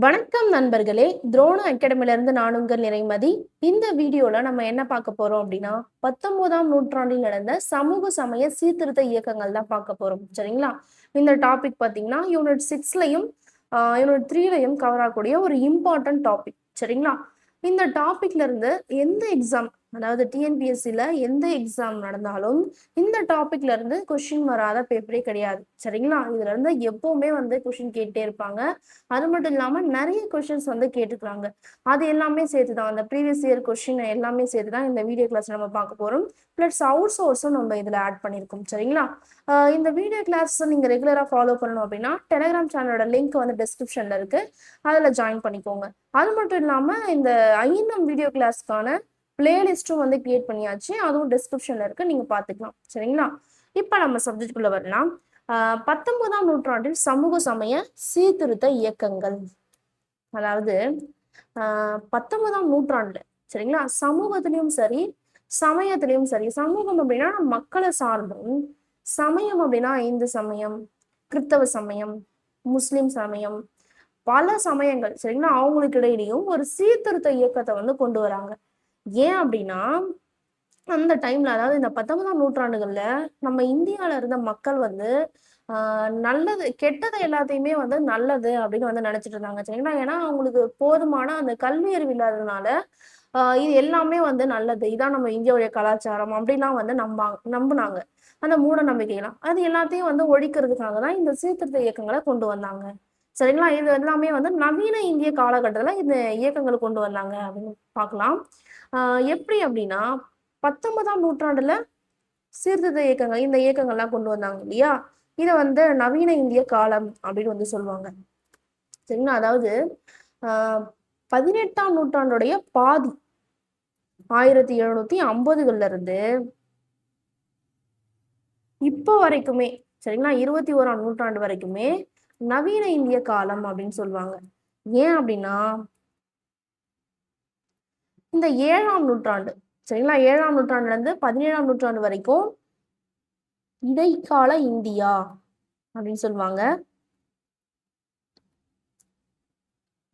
வணக்கம் நண்பர்களே, துரோண அகாடமில இருந்து நான் உங்கள் நிறைமதி. இந்த வீடியோல நம்ம என்ன பார்க்க போறோம் அப்படின்னா, 19ஆம் நூற்றாண்டில் நடந்த சமூக சமய சீர்திருத்த இயக்கங்கள் தான் பார்க்க போறோம். சரிங்களா? இந்த டாபிக் பார்த்தீங்கன்னா, யூனிட் 6லயும் யூனிட் 3லயும் கவர் ஆகக்கூடிய ஒரு இம்பார்ட்டன்ட் டாபிக். சரிங்களா? இந்த டாபிக்ல இருந்து எந்த எக்ஸாம், அதாவது டிஎன்பிஎஸ்சில எந்த எக்ஸாம் நடந்தாலும் இந்த டாபிக்ல இருந்து கொஸ்டின் வராத பேப்பரே கிடையாது. சரிங்களா? இதுல இருந்து எப்பவுமே கொஸ்டின் கேட்டே இருப்பாங்க. அது மட்டும் இல்லாம நிறைய கொஸ்டின்ஸ் கேட்டுக்கிறாங்க. அது எல்லாமே சேர்த்து தான் அந்த ப்ரீவியஸ் இயர் கொஸ்டின் எல்லாமே சேர்த்து தான் இந்த வீடியோ கிளாஸ் நம்ம பார்க்க போறோம். பிளஸ் அவுட் சோர்ஸும் நம்ம இதுல ஆட் பண்ணியிருக்கோம். சரிங்களா? இந்த வீடியோ கிளாஸ் நீங்க ரெகுலரா ஃபாலோ பண்ணணும் அப்படின்னா டெலிகிராம் சேனலோட லிங்க் டிஸ்கிரிப்ஷன்ல இருக்கு. அதுல ஜாயின் பண்ணிக்கோங்க. அது மட்டும் இல்லாம இந்த ஐஎன்எம் வீடியோ கிளாஸ்க்கான பிளேலிஸ்ட்டும் கிரியேட் பண்ணியாச்சு. அதுவும் டிஸ்கிரிப்ஷன்ல இருக்கு, நீங்க பாத்துக்கலாம். சரிங்களா? இப்ப நம்ம சப்ஜெக்ட்குள்ள வரலாம். 19ஆம் நூற்றாண்டில் சமூக சமய சீர்திருத்த இயக்கங்கள். அதாவது 19ஆம் நூற்றாண்டுல சரிங்களா, சமூகத்திலையும் சரி சமயத்திலையும் சரி, சமூகம் அப்படின்னா மக்களை சார்ந்தும், சமயம் அப்படின்னா இந்து சமயம், கிறிஸ்தவ சமயம், முஸ்லிம் சமயம், பல சமயங்கள் சரிங்களா, அவங்களுக்கு இடையிலையும் ஒரு சீர்திருத்த இயக்கத்தை கொண்டு வராங்க. ஏன் அப்படின்னா அந்த டைம்ல, அதாவது இந்த 19ஆம் நூற்றாண்டுகள்ல நம்ம இந்தியால இருந்த மக்கள் நல்லது கெட்டது எல்லாத்தையுமே நல்லது அப்படின்னு நினைச்சிட்டு இருந்தாங்க. சரிங்களா? ஏன்னா அவங்களுக்கு போதுமான அந்த கல்வி அறிவு இல்லாததுனால இது எல்லாமே நல்லது, இதான் நம்ம இந்தியாவுடைய கலாச்சாரம் அப்படிலாம் நம்புனாங்க. அந்த மூட நம்பிக்கைலாம் அது எல்லாத்தையும் ஒழிக்கிறதுக்காக தான் இந்த சீர்திருத்த இயக்கங்களை கொண்டு வந்தாங்க. சரிங்களா? இது எல்லாமே நவீன இந்திய காலகட்டத்துல இந்த இயக்கங்களை கொண்டு வந்தாங்க அப்படின்னு பார்க்கலாம். எப்படி அப்படின்னா 19ஆம் நூற்றாண்டுல சீர்திருத்த இயக்கங்கள், இந்த இயக்கங்கள்லாம் கொண்டு வந்தாங்க இல்லையா, இதை நவீன இந்திய காலம் அப்படின்னு சொல்லுவாங்க. சரிங்களா? அதாவது 18ஆம் நூற்றாண்டுடைய பாதி 1750கள்ல இருந்து இப்போ வரைக்குமே சரிங்களா, 21ஆம் நூற்றாண்டு வரைக்குமே நவீன இந்திய காலம் அப்படின்னு சொல்லுவாங்க. ஏன் அப்படின்னா இந்த 7ஆம் நூற்றாண்டு சரிங்களா, 7ஆம் நூற்றாண்டுல இருந்து 17ஆம் நூற்றாண்டு வரைக்கும் இடைக்கால இந்தியா அப்படின்னு சொல்லுவாங்க.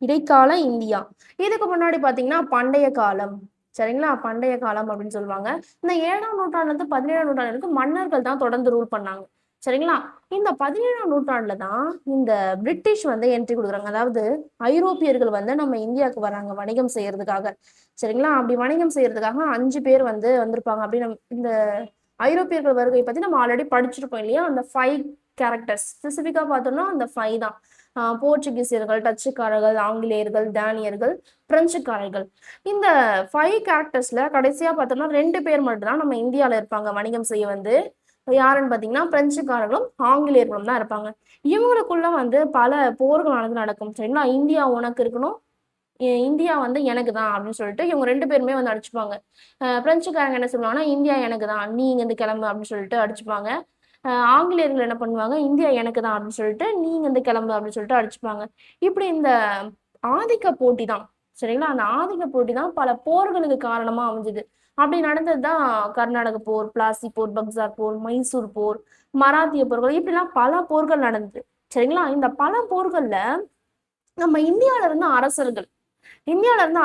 இடைக்கால இந்தியா. இதுக்கு முன்னாடி பாத்தீங்கன்னா பண்டைய காலம். சரிங்களா? பண்டைய காலம் அப்படின்னு சொல்லுவாங்க. இந்த 7ஆம் நூற்றாண்டுல இருந்து 17ஆம் நூற்றாண்டு வரைக்கும் மன்னர்கள் தான் தொடர்ந்து ரூல் பண்ணாங்க. சரிங்களா? இந்த 17ஆம் நூற்றாண்டுல தான் இந்த பிரிட்டிஷ் என்ட்ரி கொடுக்குறாங்க. அதாவது ஐரோப்பியர்கள் நம்ம இந்தியாவுக்கு வராங்க வணிகம் செய்யறதுக்காக. சரிங்களா? அப்படி வணிகம் செய்யறதுக்காக 5 பேர் வந்திருப்பாங்க. அப்படி இந்த ஐரோப்பியர்கள் வருகை பத்தி நம்ம ஆல்ரெடி படிச்சிருப்போம் இல்லையா? அந்த 5 கேரக்டர்ஸ் ஸ்பெசிபிக்கா பார்த்தோம்னா அந்த 5 தான். போர்ச்சுகீசியர்கள், டச்சுக்காரர்கள், ஆங்கிலேயர்கள், டேனியர்கள், பிரெஞ்சுக்காரர்கள். இந்த 5 கேரக்டர்ஸ்ல கடைசியா பார்த்தோம்னா 2 பேர் மட்டும்தான் நம்ம இந்தியால இருப்பாங்க வணிகம் செய்ய. யாருன்னு பாத்தீங்கன்னா பிரெஞ்சுக்காரர்களும் ஆங்கிலேயர்களும் தான் இருப்பாங்க. இவங்களுக்குள்ள பல போர்கள் நடக்கும். சரிங்களா? இந்தியா உனக்கு இருக்கணும், இந்தியா எனக்கு தான் அப்படின்னு சொல்லிட்டு இவங்க 2 பேருமே அடிச்சுப்பாங்க. பிரெஞ்சுக்காரங்க என்ன சொல்லுவாங்கன்னா, இந்தியா எனக்கு தான், நீ இங்க இருந்து கிளம்பு அப்படின்னு சொல்லிட்டு அடிச்சுப்பாங்க. ஆங்கிலேயர்கள் என்ன பண்ணுவாங்க, இந்தியா எனக்கு தான் அப்படின்னு சொல்லிட்டு நீங்க கிளம்பு அப்படின்னு சொல்லிட்டு அடிச்சுப்பாங்க. இப்படி இந்த ஆதிக்க போட்டி தான் சரிங்களா, அந்த ஆதிக்க போட்டி தான் பல போர்களுக்கு காரணமா அமைஞ்சது. அப்படி நடந்ததுதான் கர்நாடக போர், பிளாசி போர், பக்சார் போர், மைசூர் போர், மராத்திய போர்கள், இப்படிலாம் பல போர்கள் நடந்தது. சரிங்களா? இந்த பல போர்கள்ல நம்ம இந்தியால இருந்த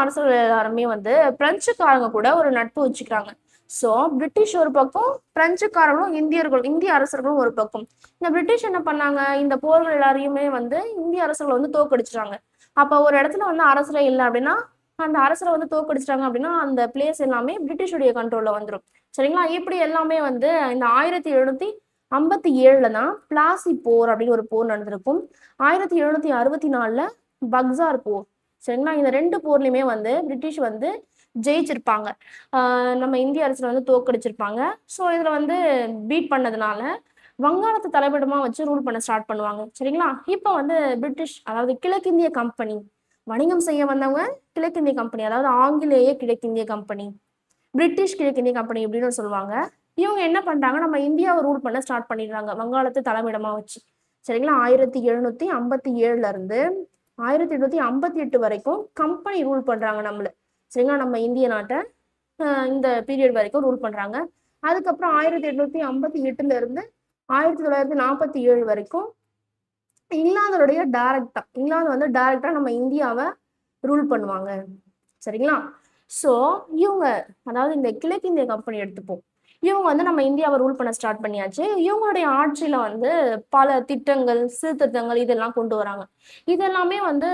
அரசர்கள் எல்லாருமே பிரெஞ்சுக்காரங்க கூட ஒரு நட்பு வச்சுக்கிறாங்க. சோ பிரிட்டிஷ் ஒரு பக்கம், பிரெஞ்சுக்காரங்களும் இந்திய அரசர்களும் ஒரு பக்கம். இந்த பிரிட்டிஷ் என்ன பண்ணாங்க, இந்த போர்கள் எல்லாரையுமே இந்திய அரசர்களை தோக்கடிச்சிட்டாங்க. அப்ப ஒரு இடத்துல அரசரே இல்லை அப்படின்னா, அந்த அரசரை தோக்கடிச்சிட்டாங்க அப்படின்னா அந்த பிளேஸ் எல்லாமே பிரிட்டிஷுடைய கண்ட்ரோல்ல வந்துடும். சரிங்களா? இப்படி எல்லாமே இந்த 1757 தான் பிளாசி போர் அப்படின்னு ஒரு போர் நடந்திருக்கும். 1764 பக்சார் போர். சரிங்களா? இந்த 2 போர்லயுமே பிரிட்டிஷ் ஜெயிச்சிருப்பாங்க. நம்ம இந்திய அரசு தோக்கடிச்சிருப்பாங்க. ஸோ இதுல பீட் பண்ணதுனால வங்காளத்தை தலைமையிடமா வச்சு ரூல் பண்ண ஸ்டார்ட் பண்ணுவாங்க. சரிங்களா? இப்போ பிரிட்டிஷ், அதாவது கிழக்கிந்திய கம்பெனி, வணிகம் செய்ய வந்தவங்க கிழக்கிந்திய கம்பெனி, அதாவது ஆங்கிலேய கிழக்கிந்திய கம்பெனி, பிரிட்டிஷ் கிழக்கிந்திய கம்பெனி அப்படின்னு சொல்லுவாங்க. இவங்க என்ன பண்றாங்க, நம்ம இந்தியாவை ரூல் பண்ண ஸ்டார்ட் பண்ணிடுறாங்க வங்காளத்தை தலைமையிடமா வச்சு. சரிங்களா? 1757 இருந்து 1858 வரைக்கும் கம்பெனி ரூல் பண்றாங்க நம்மள. சரிங்களா? நம்ம இந்திய நாட்டை இந்த பீரியட் வரைக்கும் ரூல் பண்றாங்க. அதுக்கப்புறம் 1858 இருந்து 1947 வரைக்கும் இங்கிலாந்து வந்து டைரக்டா நம்ம இந்தியாவை ரூல் பண்ணுவாங்க. சரிங்களா? ஸோ இவங்க, அதாவது இந்த கிழக்கிந்திய கம்பெனி எடுத்துப்போம். இவங்க வந்து நம்ம இந்தியாவை ரூல் பண்ண ஸ்டார்ட் பண்ணியாச்சு. இவங்களுடைய ஆட்சியில வந்து பல திட்டங்கள், சீர்திருத்தங்கள் இதெல்லாம் கொண்டு வராங்க. இதெல்லாமே வந்து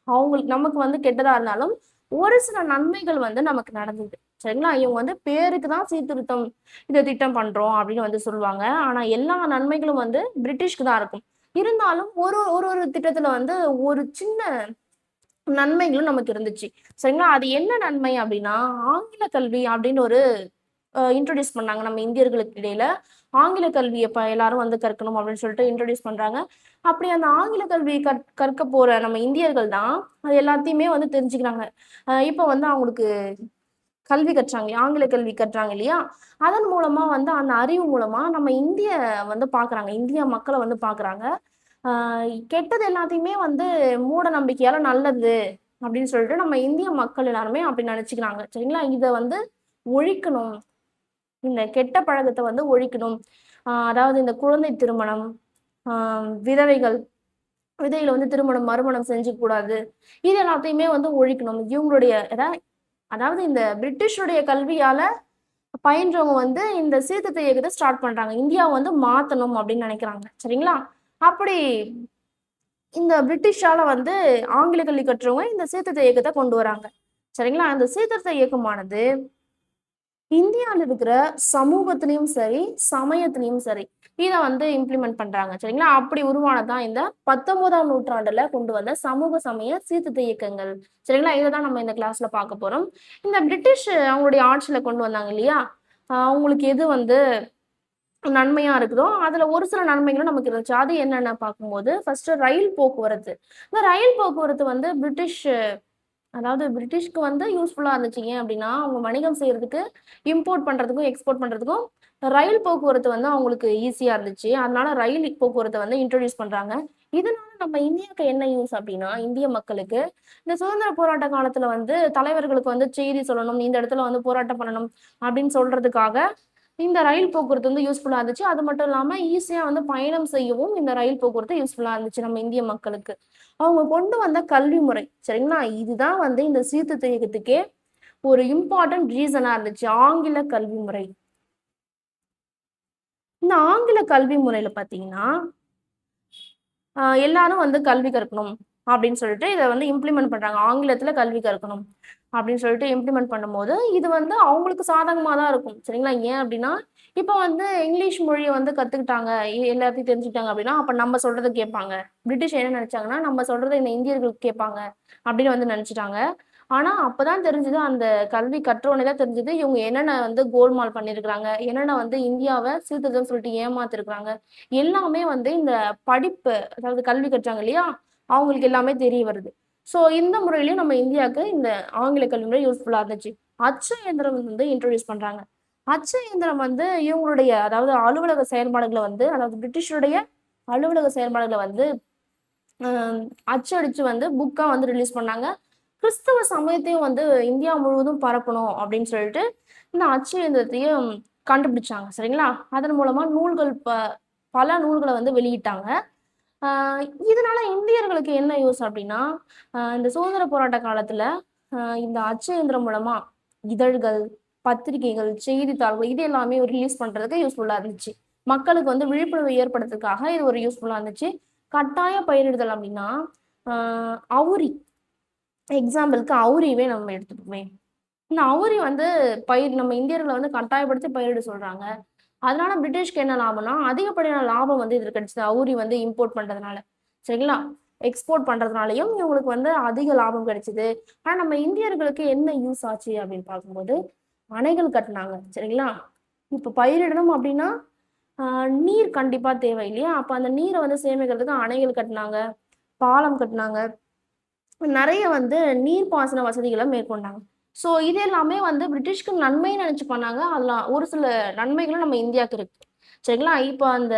அவங்களுக்கு நமக்கு வந்து கெட்டதா இருந்தாலும் ஒரு சில நன்மைகள் வந்து நமக்கு நடந்தது. சரிங்களா? இவங்க வந்து பேருக்கு தான் சீர்திருத்தம், இந்த திட்டம் பண்றோம் அப்படின்னு வந்து சொல்லுவாங்க. ஆனா எல்லா நன்மைகளும் வந்து பிரிட்டிஷ்க்கு தான் இருக்கும். இருந்தாலும் ஒரு ஒரு ஒரு திட்டத்துல வந்து ஒரு சின்ன நன்மைகளும் நமக்கு இருந்துச்சு. சரிங்களா? அது என்ன நன்மை அப்படின்னா, ஆங்கில கல்வி அப்படின்னு ஒரு இன்ட்ரோடியூஸ் பண்ணாங்க நம்ம இந்தியர்களுக்கு இடையில. ஆங்கில கல்விய எல்லாரும் வந்து கற்கணும் அப்படின்னு சொல்லிட்டு இன்ட்ரோடியூஸ் பண்றாங்க. அப்படி அந்த ஆங்கில கல்வி கற்க போற நம்ம இந்தியர்கள் தான் அது எல்லாத்தையுமே வந்து தெரிஞ்சுக்கிறாங்க. இப்ப வந்து அவங்களுக்கு கல்வி கற்றாங்க இல்லையா? ஆங்கில கல்வி கற்றாங்க இல்லையா? அதன் மூலமா வந்து அந்த அறிவு மூலமா நம்ம இந்திய வந்து பார்க்குறாங்க. இந்திய மக்கள வந்து பார்க்குறாங்க. ஆ கெட்டது எல்லாத்தையுமே வந்து மூட நம்பிக்கையால நல்லது அப்படின்னு சொல்லிட்டு நம்ம இந்திய மக்கள் எல்லாருமே அப்படி நினைச்சுக்கிறாங்க. சரிங்களா? இத வந்து ஒழிக்கணும். இந்த கெட்ட பழக்கத்த வந்து ஒழிக்கணும். அதாவது இந்த குழந்தை திருமணம், ஆ விதவைகள் விதையில வந்து திருமணம், மறுமணம் செஞ்சுக்க கூடாது. இது எல்லாத்தையுமே வந்து ஒழிக்கணும். இவங்களுடைய அதாவது இந்த பிரிட்டிஷுடைய கல்வியால பயின்றவங்க வந்து இந்த சீர்திருத்த இயக்கத்த ஸ்டார்ட் பண்றாங்க. இந்தியாவ வந்து மாத்தணும் அப்படின்னு நினைக்கிறாங்க. சரிங்களா? அப்படி இந்த பிரிட்டிஷால வந்து ஆங்கில கல்வி கற்றவங்க இந்த சீர்திருத்த இயக்கத்த கொண்டு வராங்க. சரிங்களா? அந்த சீர்திருத்த இயக்கமானது இந்தியால இருக்கிற சமூகத்திலயும் சரி, சமயத்திலயும் சரி, இத வந்து இம்ப்ளிமெண்ட் பண்றாங்க. சரிங்களா? அப்படி உருவானது தான் இந்த 19ஆம் நூற்றாண்டுல கொண்டு வந்த சமூக சமய சீர்திருத்த இயக்கங்கள். சரிங்களா? இத தான் நம்ம இந்த கிளாஸ்ல பார்க்க போறோம். இந்த பிரிட்டிஷ் அவங்களுடைய ஆட்சியில கொண்டு வந்தாங்க இல்லையா? அவங்களுக்கு எது வந்து நன்மையா இருக்குதோ, அதுல ஒரு சில நன்மைகளும் நமக்கு இருந்துச்சு. அது என்னன்னு பார்க்கும்போது, ஃபர்ஸ்ட் ரயில் போக்குவரத்து. இந்த ரயில் போக்குவரத்து வந்து அதாவது பிரிட்டிஷ்க்கு வந்து யூஸ்ஃபுல்லா இருந்துச்சு. ஏன் அப்டின்னா, அவங்க வணிகம் செய்றதுக்கு, இம்போர்ட் பண்றதுக்கும், எக்ஸ்போர்ட் பண்றதுக்கும் ரயில் போக்குவரத்து வந்து அவங்களுக்கு ஈஸியா இருந்துச்சு. அதனால ரயில் போக்குவரத்த வந்து இன்ட்ரோடியூஸ் பண்றாங்க. இதனால நம்ம இந்தியாவுக்கு என்ன யூஸ் அப்டின்னா, இந்திய மக்களுக்கு இந்த சுதந்திர போராட்ட காலத்துல வந்து தலைவர்களுக்கு வந்து செய்தி சொல்லணும், இந்த இடத்துல வந்து போராட்டம் பண்ணணும் அப்டின்னு சொல்றதுக்காக இந்த ரயில் போக்குவரத்து வந்து யூஸ்ஃபுல்லா இருந்துச்சு. அது மட்டும் இல்லாம ஈஸியா வந்து பயணம் செய்யவும் இந்த ரயில் போக்குவரத்து யூஸ்ஃபுல்லா இருந்துச்சு நம்ம இந்திய மக்களுக்கு. அவங்க கொண்டு வந்த கல்வி முறை, சரிங்களா? இதுதான் வந்து இந்த சீர்திருத்த இயக்கத்துக்கே ஒரு இம்பார்ட்டன்ட் ரீசனா இருந்துச்சு. ஆங்கில கல்வி முறை. இந்த ஆங்கில கல்வி முறையில பார்த்தீங்கன்னா, எல்லாரும் வந்து கல்வி கற்கணும் அப்படின்னு சொல்லிட்டு இத வந்து இம்ப்ளிமெண்ட் பண்றாங்க. ஆங்கிலத்தில கல்வி கற்கணும் அப்படின்னு சொல்லிட்டு இம்ப்ளிமெண்ட் பண்ணும்போது, இது வந்து அவங்களுக்கு சாதகமா தான் இருக்கும். சரிங்களா? ஏன் அப்படின்னா, இப்ப வந்து இங்கிலீஷ் மொழிய வந்து கத்துக்கிட்டாங்க, எல்லாத்தையும் தெரிஞ்சுக்கிட்டாங்க அப்படின்னா, அப்ப நம்ம சொல்றத கேட்பாங்க. பிரிட்டிஷ் என்ன நெனச்சாங்கன்னா, நம்ம சொல்றத இந்த இந்தியர்கள் கேட்பாங்க அப்படின்னு வந்து நெனச்சுட்டாங்க. ஆனா, அப்பதான் தெரிஞ்சது அந்த கல்வி கற்ற உடனே தான் தெரிஞ்சது, இவங்க என்னென்ன வந்து கோல்மால் பண்ணியிருக்கிறாங்க, என்னென்ன வந்து இந்தியாவ சீர்திருத்தம்னு சொல்லிட்டு ஏமாத்திருக்கிறாங்க. எல்லாமே வந்து இந்த படிப்பு, அதாவது கல்வி கற்றாங்க இல்லையா? அவங்களுக்கு எல்லாமே தெரிய வருது. ஸோ இந்த முறையிலயும் நம்ம இந்தியாவுக்கு இந்த ஆங்கில கல்வி முறை யூஸ்ஃபுல்லா இருந்துச்சு. அச்சு இயந்திரம் வந்து இன்ட்ரோடியூஸ் பண்றாங்க. அச்சு இயந்திரம் வந்து இவங்களுடைய அதாவது அலுவலக செயல்பாடுகள வந்து அதாவது பிரிட்டிஷுடைய அலுவலக செயல்பாடுகள வந்து அ அச்சடிச்சு வந்து புக்கா வந்து ரிலீஸ் பண்ணாங்க. கிறிஸ்தவ சமயத்தையும் வந்து இந்தியா முழுவதும் பரப்பணும் அப்படின்னு சொல்லிட்டு, இந்த அச்சு இயந்திரத்தையும் கண்டுபிடிச்சாங்க. சரிங்களா? அதன் மூலமா நூல்கள் பல நூல்கள வந்து வெளியிட்டாங்க. ஆ இதனால இந்தியர்களுக்கு என்ன யூஸ் அப்டின்னா, இந்த சுதந்திர போராட்ட காலத்துல இந்த அச்சு இயந்திரம் மூலமா இதழ்கள், பத்திரிகைகள், செய்தித்தாள்கள் இது எல்லாமே ரிலீஸ் பண்றதுக்கு யூஸ்ஃபுல்லா இருந்துச்சு. மக்களுக்கு வந்து விழிப்புணர்வு ஏற்படுத்துறதுக்காக இது ஒரு யூஸ்ஃபுல்லா இருந்துச்சு. கட்டாய பயிரிடுதல் அப்டின்னா, ஆ அவுரி எக்ஸாம்பிள்க்கு அவுரியவே நம்ம எடுத்துப்போமே. இந்த அவுரி வந்து நம்ம இந்தியர்கள வந்து கட்டாயப்படுத்தி பயிரிட சொல்றாங்க. அதனால பிரிட்டிஷ்க்கு என்ன லாபம்னா, அதிகப்படியான லாபம் வந்து இதுல கிடைச்சது. அவுரி வந்து இம்போர்ட் பண்றதுனால. சரிங்களா? எக்ஸ்போர்ட் பண்றதுனாலயும் இவங்களுக்கு வந்து அதிக லாபம் கிடைச்சது. ஆனா நம்ம இந்தியர்களுக்கு என்ன யூஸ் ஆச்சு அப்படின்னு பார்க்கும்போது, அணைகள் கட்டுனாங்க. சரிங்களா? இப்ப பயிரிடணும் அப்படின்னா, ஆ நீர் கண்டிப்பா தேவை இல்லையா? அப்ப அந்த நீர வந்து சேமிக்கிறதுக்கு அணைகள் கட்டுனாங்க, பாலம் கட்டுனாங்க. நெறைய வந்து நீர்ப்பாசன வசதிகள மேற்கொண்டாங்க. ஸோ இது எல்லாமே வந்து பிரிட்டிஷ்க்கு நன்மைன்னு நெனச்சு பண்ணாங்க. அதுல ஒரு சில நன்மைகளும் நம்ம இந்தியாவுக்கு இருக்கு. சரிங்களா? இப்ப அந்த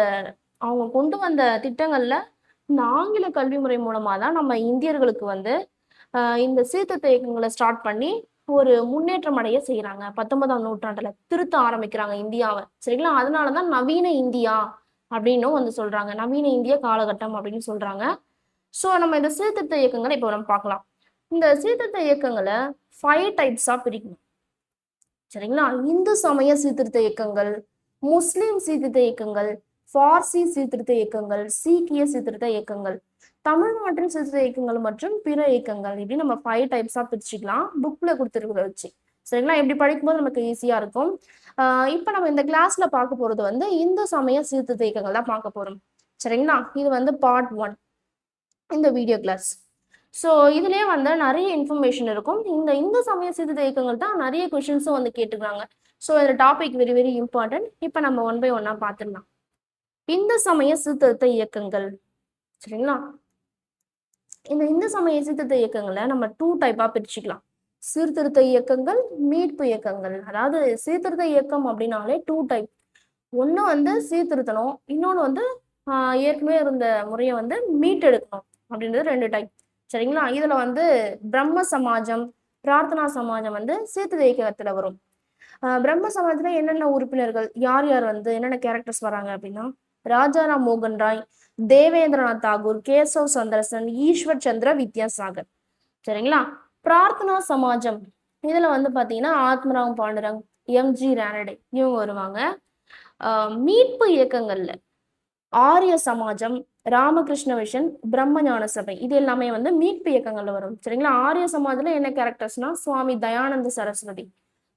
அவங்க கொண்டு வந்த திட்டங்கள்ல, இந்த ஆங்கில கல்வி முறை மூலமா தான் நம்ம இந்தியர்களுக்கு வந்து இந்த சீர்திருத்த இயக்கங்கள ஸ்டார்ட் பண்ணி, ஒரு முன்னேற்றம் அடைய செய்றாங்க. 19ஆம் நூற்றாண்டுல திருத்த ஆரம்பிக்கிறாங்க இந்தியாவ. சரிங்களா? அதனால தான் நவீன இந்தியா அப்படின்னும் வந்து சொல்றாங்க. நவீன இந்திய காலகட்டம் அப்படின்னு சொல்றாங்க. ஸோ நம்ம இந்த சீர்திருத்த இயக்கங்களை இப்போ நம்ம பார்க்கலாம். இந்த சீர்திருத்த இயக்கங்களை 5 டைப்ஸா பிரிக்கணும். சரிங்களா? இந்து சமய சீர்திருத்த இயக்கங்கள், முஸ்லிம் சீர்திருத்த இயக்கங்கள், பார்சி சீர்திருத்த இயக்கங்கள், சீக்கிய சீர்திருத்த இயக்கங்கள், தமிழ்நாட்டின் சீர்திருத்த இயக்கங்கள் மற்றும் பிற இயக்கங்கள், இப்படி நம்ம 5 டைப்ஸா பிரிச்சுக்கலாம் புக்ல கொடுத்துருக்கிறத வச்சு. சரிங்களா? இப்படி படிக்கும்போது நமக்கு ஈஸியா இருக்கும். இப்போ நம்ம இந்த கிளாஸ்ல பார்க்க போறது வந்து இந்து சமய சீர்திருத்த இயக்கங்கள் தான் பார்க்க போறோம். சரிங்களா? இது வந்து பார்ட் 1 இந்த வீடியோ கிளாஸ். ஸோ இதுலயே வந்து நிறைய இன்ஃபர்மேஷன் இருக்கும். இந்த இந்து சமய சீர்திருத்த இயக்கங்கள் தான் நிறைய கொஷின்ஸும் வந்து கேட்டுக்கிறாங்க. ஸோ இந்த டாபிக் வெரி வெரி இம்பார்ட்டன்ட். இப்போ நம்ம ஒன் பை ஒன்னா பார்த்துடலாம். இந்து சமய சீர்திருத்த இயக்கங்கள். சரிங்களா? இந்த இந்து சமய சீர்திருத்த இயக்கங்களை நம்ம 2 டைப்பா பிரிச்சுக்கலாம். சீர்திருத்த இயக்கங்கள், மீட்பு இயக்கங்கள். அதாவது சீர்திருத்த இயக்கம் அப்படின்னாலே 2 டைப். ஒன்று வந்து சீர்திருத்தணும், இன்னொன்று வந்து ஏற்கனவே இருந்த முறையை வந்து மீட்டெடுக்கணும் அப்படின்றது 2 டைப். சரிங்களா? இதுல வந்து பிரம்ம சமாஜம், பிரார்த்தனா சமாஜம் வந்து சீர்திருத்த இயக்கத்துல வரும். பிரம்ம சமாஜத்துல என்னென்ன உறுப்பினர்கள், யார் யார் வந்து என்னென்ன கேரக்டர்ஸ் வராங்க அப்படின்னா, ராஜாராம் மோகன் ராய், தேவேந்திரநாத் தாகூர், கேசவ் சந்திரசன், ஈஸ்வர் சந்திர வித்யாசாகர். சரிங்களா? பிரார்த்தனா சமாஜம் இதுல வந்து பாத்தீங்கன்னா ஆத்மராவ் பாண்டுரங், எம்ஜி ரானடே இவங்க வருவாங்க. மீட்பு இயக்கங்கள்ல ஆரிய சமாஜம், ராமகிருஷ்ண மிஷன், பிரம்ம ஞான சபை இது எல்லாமே வந்து மீட்பு இயக்கங்கள்ல வரும். சரிங்களா? ஆரிய சமாஜ்ல என்ன கேரக்டர்ஸ்னா சுவாமி தயானந்த சரஸ்வதி,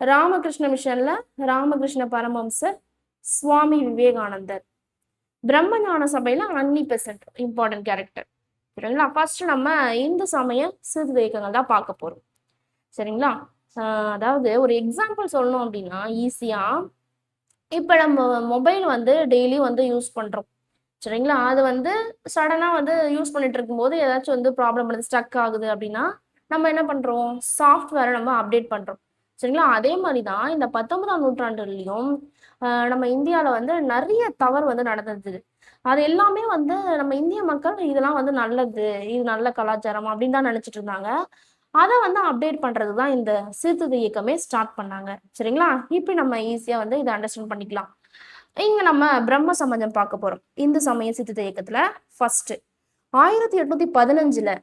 ராமகிருஷ்ண மிஷன்ல ராமகிருஷ்ண பரமஹம்சர், சுவாமி விவேகானந்தர், பிரம்ம ஞான சபையில அன்னி பெசன்ட் இம்பார்ட்டன்ட் கேரக்டர். சரிங்களா? ஃபர்ஸ்ட் நம்ம இந்து சமய சீர்திருத்த இயக்கங்கள் தான் பார்க்க போறோம். சரிங்களா? அதாவது ஒரு எக்ஸாம்பிள் சொல்லணும் அப்படின்னா ஈஸியா, இப்ப நம்ம மொபைல் வந்து டெய்லி வந்து யூஸ் பண்றோம். சரிங்களா? அது வந்து சடனா வந்து யூஸ் பண்ணிட்டு இருக்கும்போது ஏதாச்சும் வந்து ப்ராப்ளம் வருது, ஸ்டக் ஆகுது அப்படின்னா நம்ம என்ன பண்றோம்? சாஃப்ட்வேரை நம்ம அப்டேட் பண்றோம். சரிங்களா? அதே மாதிரி தான் இந்த 19ஆம் நூற்றாண்டுலயும் நம்ம இந்தியாவில் வந்து நிறைய தவறு வந்து நடந்தது. அது எல்லாமே வந்து நம்ம இந்திய மக்கள் இதெல்லாம் வந்து நல்லது, இது நல்ல கலாச்சாரம் அப்படின்னு தான் நினைச்சிட்டு இருந்தாங்க. அதை வந்து அப்டேட் பண்றது தான் இந்த சீர்திருத்த இயக்கமே ஸ்டார்ட் பண்ணாங்க. சரிங்களா? இப்படி நம்ம ஈஸியா வந்து இதை அண்டர்ஸ்டாண்ட் பண்ணிக்கலாம். இங்க நம்ம பிரம்ம சமாஜம் பார்க்க போறோம். இந்து சமய சீர்திருத்த இயக்கத்துல ஃபர்ஸ்ட் 1815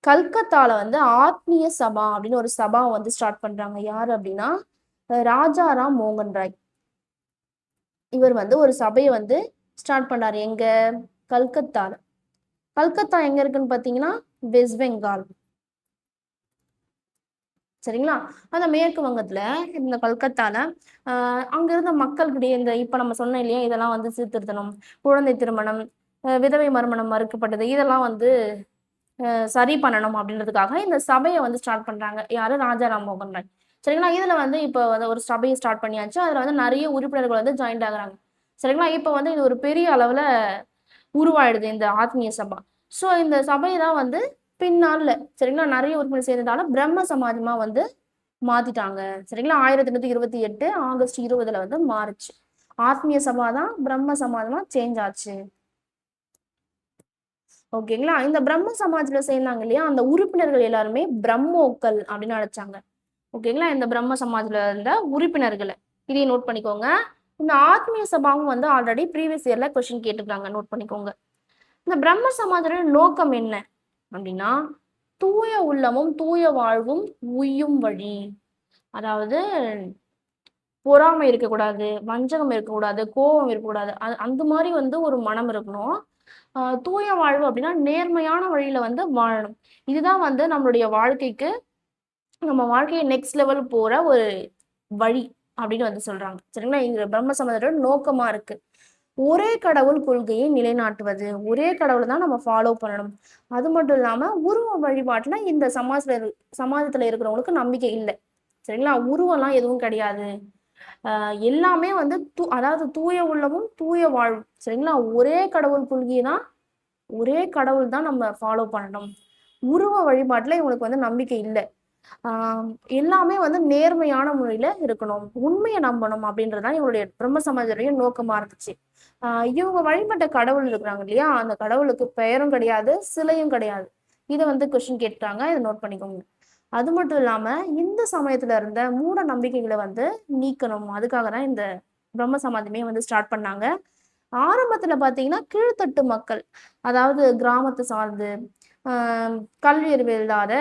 கல்கத்தால வந்து ஆத்மீய சபா அப்படின்னு ஒரு சபா வந்து ஸ்டார்ட் பண்றாங்க. யாரு அப்படின்னா ராஜாராம் மோகன் ராய். இவர் வந்து ஒரு சபையை வந்து ஸ்டார்ட் பண்றாரு. எங்க? கல்கத்தால. கல்கத்தா எங்க இருக்குன்னு பாத்தீங்கன்னா வெஸ்ட் பெங்கால். சரிங்களா? அந்த மேற்கு வங்கத்துல இந்த கல்கத்தால அங்க இருந்த மக்கள்கிட்டயே இந்த இப்ப நம்ம சொன்னோம் இல்லையா, இதெல்லாம் வந்து சீர்திருத்தணும், குழந்தை திருமணம், விதவை மறுமணம் மறுக்கப்பட்டது, இதெல்லாம் வந்து சரி பண்ணணும் அப்படின்றதுக்காக இந்த சபையை வந்து ஸ்டார்ட் பண்றாங்க. யாரு? ராஜாராம் மோகன் ராய். சரிங்களா? இதுல வந்து இப்போ வந்து ஒரு சபையை ஸ்டார்ட் பண்ணியாச்சு. அதுல வந்து நிறைய உறுப்பினர்கள் வந்து ஜாயின்ட் ஆகுறாங்க. சரிங்களா? இப்போ வந்து இது ஒரு பெரிய அளவுல உருவாயிடுது இந்த ஆத்மீய சபா. ஸோ இந்த சபை தான் வந்து பின்னால சரிங்களா நிறைய உறுப்பினர் சேர்ந்ததால பிரம்ம சமாஜமா வந்து மாத்திட்டாங்க. சரிங்களா? 1828 ஆகஸ்ட் 20 வந்து மாறுச்சு. ஆத்மீய சபா தான் பிரம்ம சமாஜமா சேஞ்ச் ஆச்சு. ஓகேங்களா? இந்த பிரம்ம சமாஜ்ல சேர்ந்தாங்க இல்லையா, அந்த உறுப்பினர்கள் எல்லாருமே பிரம்மோக்கள் அப்படின்னு அழைச்சாங்க. ஓகேங்களா? இந்த பிரம்ம சமாஜ்ல இருந்த உறுப்பினர்களை இதையும் நோட் பண்ணிக்கோங்க. இந்த ஆத்மீய சபாவும் வந்து ஆல்ரெடி ப்ரீவியஸ் இயர்ல கொஸ்டின் கேட்டுருக்காங்க, நோட் பண்ணிக்கோங்க. இந்த பிரம்ம சமாஜோட நோக்கம் என்ன அப்படின்னா, தூய உள்ளமும் தூய வாழ்வும் உய்யும் வழி. அதாவது பொறாமை இருக்கக்கூடாது, வஞ்சகம் இருக்கக்கூடாது, கோபம் இருக்கக்கூடாது, அந்த மாதிரி வந்து ஒரு மனம் இருக்கணும். தூய வாழ்வு அப்படின்னா நேர்மையான வழியில வந்து வாழணும். இதுதான் வந்து நம்மளுடைய வாழ்க்கைக்கு, நம்ம வாழ்க்கையை நெக்ஸ்ட் லெவல் போற ஒரு வழி அப்படின்னு வந்து சொல்றாங்க. சரிங்களா? இங்க பிரம்ம சமாஜத்தோட நோக்கமா இருக்கு. ஒரே கடவுள் கொள்கையை நிலைநாட்டுவது, ஒரே கடவுளை தான் நம்ம ஃபாலோ பண்ணணும். அது மட்டும் இல்லாம உருவ வழிபாட்டுல இந்த சமாஜத்துல இருக்கிறவங்களுக்கு நம்பிக்கை இல்லை. சரிங்களா? உருவம்லாம் எதுவும் கிடையாது. எல்லாமே வந்து அதாவது தூய உள்ளமும் தூய வாழ்வும். சரிங்களா? ஒரே கடவுள் கொள்கையை தான், ஒரே கடவுள் தான் நம்ம ஃபாலோ பண்ணணும். உருவ வழிபாட்டுல இவங்களுக்கு வந்து நம்பிக்கை இல்லை. எல்லாமே வந்து நேர்மையான முறையில இருக்கணும், உண்மையை நம்பணும் அப்படின்றதுதான் இவங்களுடைய பிரம்ம சமாஜத்துடைய நோக்கமா இருந்துச்சு. இவங்க வழிபட்ட கடவுள் இருக்கிறாங்க இல்லையா, அந்த கடவுளுக்கு பெயரும் கிடையாது, சிலையும் கிடையாது. இதை வந்து கொஸ்டின் கேட்டாங்க, இதை நோட் பண்ணிக்கோங்க. அது மட்டும் இல்லாம இந்த சமயத்துல இருந்த மூட நம்பிக்கைகளை வந்து நீக்கணும். அதுக்காக தான் இந்த பிரம்ம சமாஜமே வந்து ஸ்டார்ட் பண்ணாங்க. ஆரம்பத்துல பாத்தீங்கன்னா கீழ்த்தட்டு மக்கள், அதாவது கிராமத்தை சார்ந்து கல்வி அறிவு இல்லாத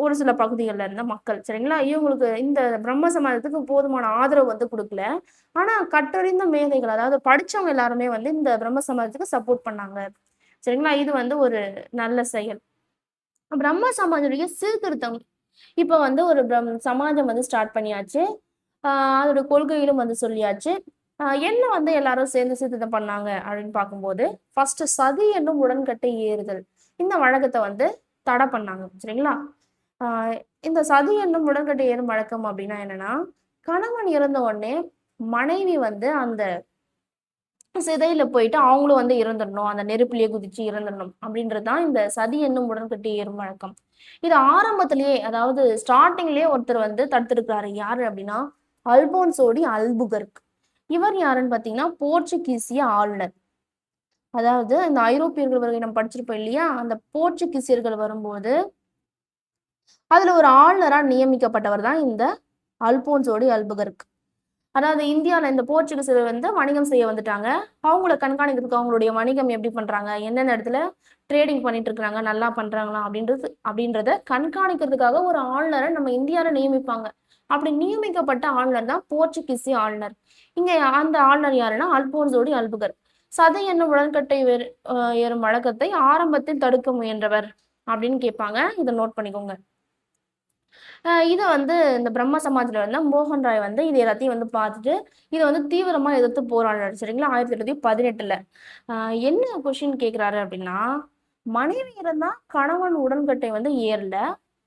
ஒரு சில பகுதிகளில் இருந்த மக்கள், சரிங்களா? இவங்களுக்கு இந்த பிரம்ம சமாஜத்துக்கு போதுமான ஆதரவு வந்து கொடுக்கல. ஆனா கற்றறிந்த மேதைகள், அதாவது படிச்சவங்க எல்லாருமே வந்து இந்த பிரம்ம சமாஜத்துக்கு சப்போர்ட் பண்ணாங்க, சரிங்களா? இது வந்து ஒரு நல்ல செயல். பிரம்ம சமாஜுடைய சீர்திருத்தம், இப்ப வந்து ஒரு சமாஜம் வந்து ஸ்டார்ட் பண்ணியாச்சு. அதோட கொள்கைகளும் வந்து சொல்லியாச்சு. என்ன வந்து எல்லாரும் சேர்ந்து சீர்திருத்தம் பண்ணாங்க அப்படின்னு பார்க்கும்போது, ஃபர்ஸ்ட் சதி என்னும் உடன்கட்டை ஏறுதல், இந்த வழக்கத்தை வந்து தடை பண்ணாங்க, சரிங்களா? ஆஹ் இந்த சதி என்னும் உடன்கட்டை ஏறும் வழக்கம் அப்படின்னா என்னன்னா, கணவன் இறந்த உடனே மனைவி வந்து அந்த சிதையில போயிட்டு அவங்களும் வந்து இறந்துடணும், அந்த நெருப்பிலேயே குதிச்சு இறந்துடணும் அப்படின்றதுதான் இந்த சதி என்னும் உடன்கட்டை ஏறும் வழக்கம். இது ஆரம்பத்திலேயே, அதாவது ஸ்டார்டிங்லயே ஒருத்தர் வந்து தடுத்திருக்காரு. யாரு அப்படின்னா அல்போன்சோடி அல்புகர்க். இவர் யாருன்னு பாத்தீங்கன்னா போர்ச்சுகீசிய ஆளுநர். அதாவது இந்த ஐரோப்பியர்கள் வருகை நம்ம படிச்சிருப்போம் இல்லையா, அந்த போர்ச்சுகீசியர்கள் வரும்போது அதுல ஒரு ஆளுநரா நியமிக்கப்பட்டவர் தான் இந்த அல்போன்சோடி அல்புகர்க். அதாவது இந்தியாவில் இந்த போர்ச்சுகீசியர்கள் வந்து வணிகம் செய்ய வந்துட்டாங்க. அவங்கள கண்காணிக்கிறதுக்கு, அவங்களுடைய வணிகம் எப்படி பண்றாங்க, எந்தெந்த இடத்துல ட்ரேடிங் பண்ணிட்டு இருக்காங்க, நல்லா பண்றாங்களா அப்படின்றத கண்காணிக்கிறதுக்காக ஒரு ஆளுநரை நம்ம இந்தியாவில் நியமிப்பாங்க. அப்படி நியமிக்கப்பட்ட ஆளுநர் தான் போர்ச்சுகீசிய ஆளுநர். இங்க அந்த ஆளுநர் யாருன்னா அல்போன்சோடி அல்புகர். சதை என்னும் உடன்கட்டை ஏறும் வழக்கத்தை ஆரம்பத்தில் தடுக்க முயன்றவர் அப்படின்னு கேட்பாங்க. இதை நோட் பண்ணிக்கோங்க. இதை வந்து இந்த பிரம்ம சமாஜ்ல வந்து மோகன் ராய் வந்து இது எல்லாத்தையும் வந்து பார்த்துட்டு இதை வந்து தீவிரமா எதிர்த்து போராடுறாரு, சரிங்களா? 1818. என்ன கொஸ்டின் கேட்கிறாரு அப்படின்னா, மனைவி இருந்தா கணவன் உடன்கட்டை வந்து ஏறல,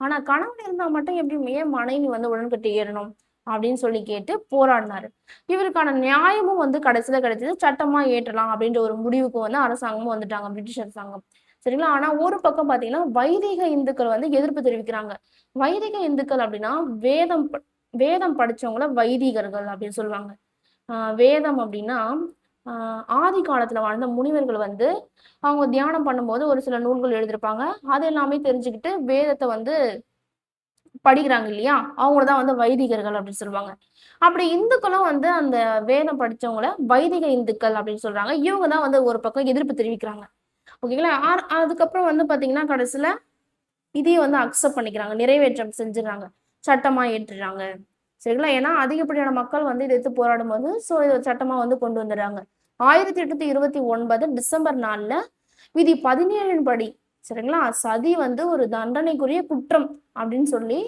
ஆனா கணவன் இருந்தா மட்டும் எப்படி ஏன் மனைவி வந்து உடன்கட்டை ஏறணும் அப்படின்னு சொல்லி கேட்டு போராடினாரு. இவருக்கான நியாயமும் வந்து கடைசியில கிடைச்சது. சட்டமா ஏற்றலாம் அப்படின்ற ஒரு முடிவுக்கு வந்து அரசாங்கமும் வந்துட்டாங்க, பிரிட்டிஷ் அரசாங்கம், சரிங்களா? ஆனா ஒரு பக்கம் பாத்தீங்கன்னா வைதிக இந்துக்கள் வந்து எதிர்ப்பு தெரிவிக்கிறாங்க. வைதிக இந்துக்கள் அப்படின்னா வேதம் வேதம் படிச்சவங்கள வைதிகர்கள் அப்படின்னு சொல்லுவாங்க. வேதம் அப்படின்னா ஆதி காலத்துல வாழ்ந்த முனிவர்கள் வந்து அவங்க தியானம் பண்ணும்போது ஒரு சில நூல்கள் எழுதியிருப்பாங்க. அது எல்லாமே தெரிஞ்சுக்கிட்டு வேதத்தை வந்து படிக்கிறாங்க இல்லையா, அவங்களதான் வந்து வைதிகர்கள் அப்படின்னு சொல்லுவாங்க. அப்படி இந்துக்களும் வந்து அந்த வேதம் படிச்சவங்கள வைதிக இந்துக்கள் அப்படின்னு சொல்றாங்க. இவங்க தான் வந்து ஒரு பக்கம் எதிர்ப்பு தெரிவிக்கிறாங்க. ஓகேங்களா? அதுக்கப்புறம் வந்து பாத்தீங்கன்னா கடைசியில இதையும் வந்து அக்செப்ட் பண்ணிக்கிறாங்க, நிறைவேற்றம் செஞ்சுறாங்க, சட்டமா ஏற்றுறாங்க, சரிங்களா? ஏன்னா அதிகப்படியான மக்கள் வந்து இதை எடுத்து போராடும் போது ஸோ இதை சட்டமா வந்து கொண்டு வந்துடுறாங்க. 1829 டிசம்பர் 4 விதி 17 படி, சரிங்களா, சதி வந்து ஒரு தண்டனைக்குரிய குற்றம் அப்படின்னு சொல்லி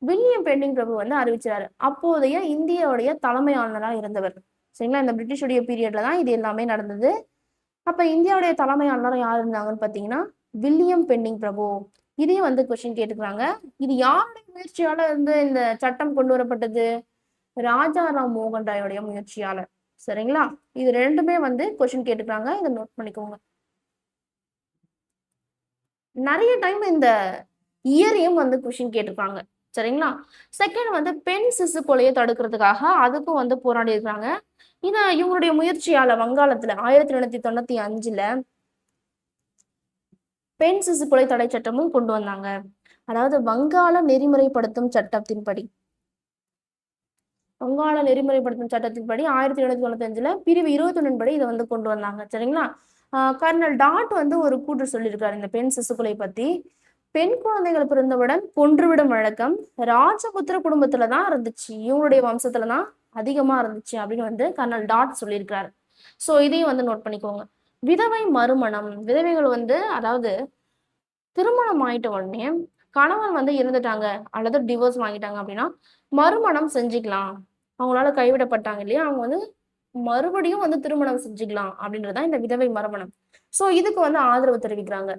வில்லியம் பெண்டிங் பிரபு வந்து அறிவிச்சாரு. அப்போதைய இந்தியாவுடைய தலைமை ஆளுநரா இருந்தவர், சரிங்களா? இந்த பிரிட்டிஷுடைய பீரியட்ல தான் இது எல்லாமே நடந்தது. அப்ப இந்தியாவுடைய தலைமை ஆளுநர் யார் இருந்தாங்கன்னு பாத்தீங்கன்னா வில்லியம் பெண்டிங் பிரபு. இதையும் வந்து கொஸ்டின் கேட்டுக்கிறாங்க. இது யாருடைய முயற்சியால வந்து இந்த சட்டம் கொண்டு வரப்பட்டது? ராஜாராம் மோகன் ராயோடைய முயற்சியால, சரிங்களா? இது ரெண்டுமே வந்து கொஸ்டின் கேட்டுக்கிறாங்க, இதை நோட் பண்ணிக்கோங்க. நிறைய டைம் இந்த இயரையும் வந்து கொஸ்டின் கேட்டிருக்காங்க, சரிங்களா? செகண்ட் வந்து பெண் சிசு கொலையை தடுக்கிறதுக்காக அதுக்கும் வந்து போராடி இருக்காங்க. இவங்களுடைய முயற்சியால வங்காளத்துல 1795 பெண் சிசு கொலை தடை சட்டமும் கொண்டு வந்தாங்க. அதாவது வங்காள நெறிமுறைப்படுத்தும் சட்டத்தின்படி, வங்காள நெறிமுறைப்படுத்தும் சட்டத்தின்படி 1795 பிரிவு 21 படி இதை வந்து கொண்டு வந்தாங்க, சரிங்களா? கர்னல் டாட் வந்து ஒரு கூற்று சொல்லியிருக்காரு இந்த பெண் சிசு கொலை பத்தி. பெண் குழந்தைகள் பிறந்தவுடன் கொன்றுவிடும் வழக்கம் ராஜபுத்திர குடும்பத்துலதான் இருந்துச்சு, இவங்களுடைய வம்சத்துலதான் அதிகமா இருந்துச்சு அப்படின்னு வந்து கர்னல் டாட் சொல்லியிருக்காரு. சோ இதையும் வந்து நோட் பண்ணிக்கோங்க. விதவை மறுமணம், விதவைகள் வந்து அதாவது திருமணம் ஆயிட்ட உடனே கணவன் வந்து இறந்துட்டாங்க அல்லது டிவோர்ஸ் வாங்கிட்டாங்க அப்படின்னா மறுமணம் செஞ்சுக்கலாம். அவங்களால கைவிடப்பட்டாங்க இல்லையா, அவங்க வந்து மறுபடியும் வந்து திருமணம் செஞ்சுக்கலாம் அப்படின்றதுதான் இந்த விதவை மறுமணம். சோ இதுக்கு வந்து ஆதரவு தெரிவிக்கிறாங்க.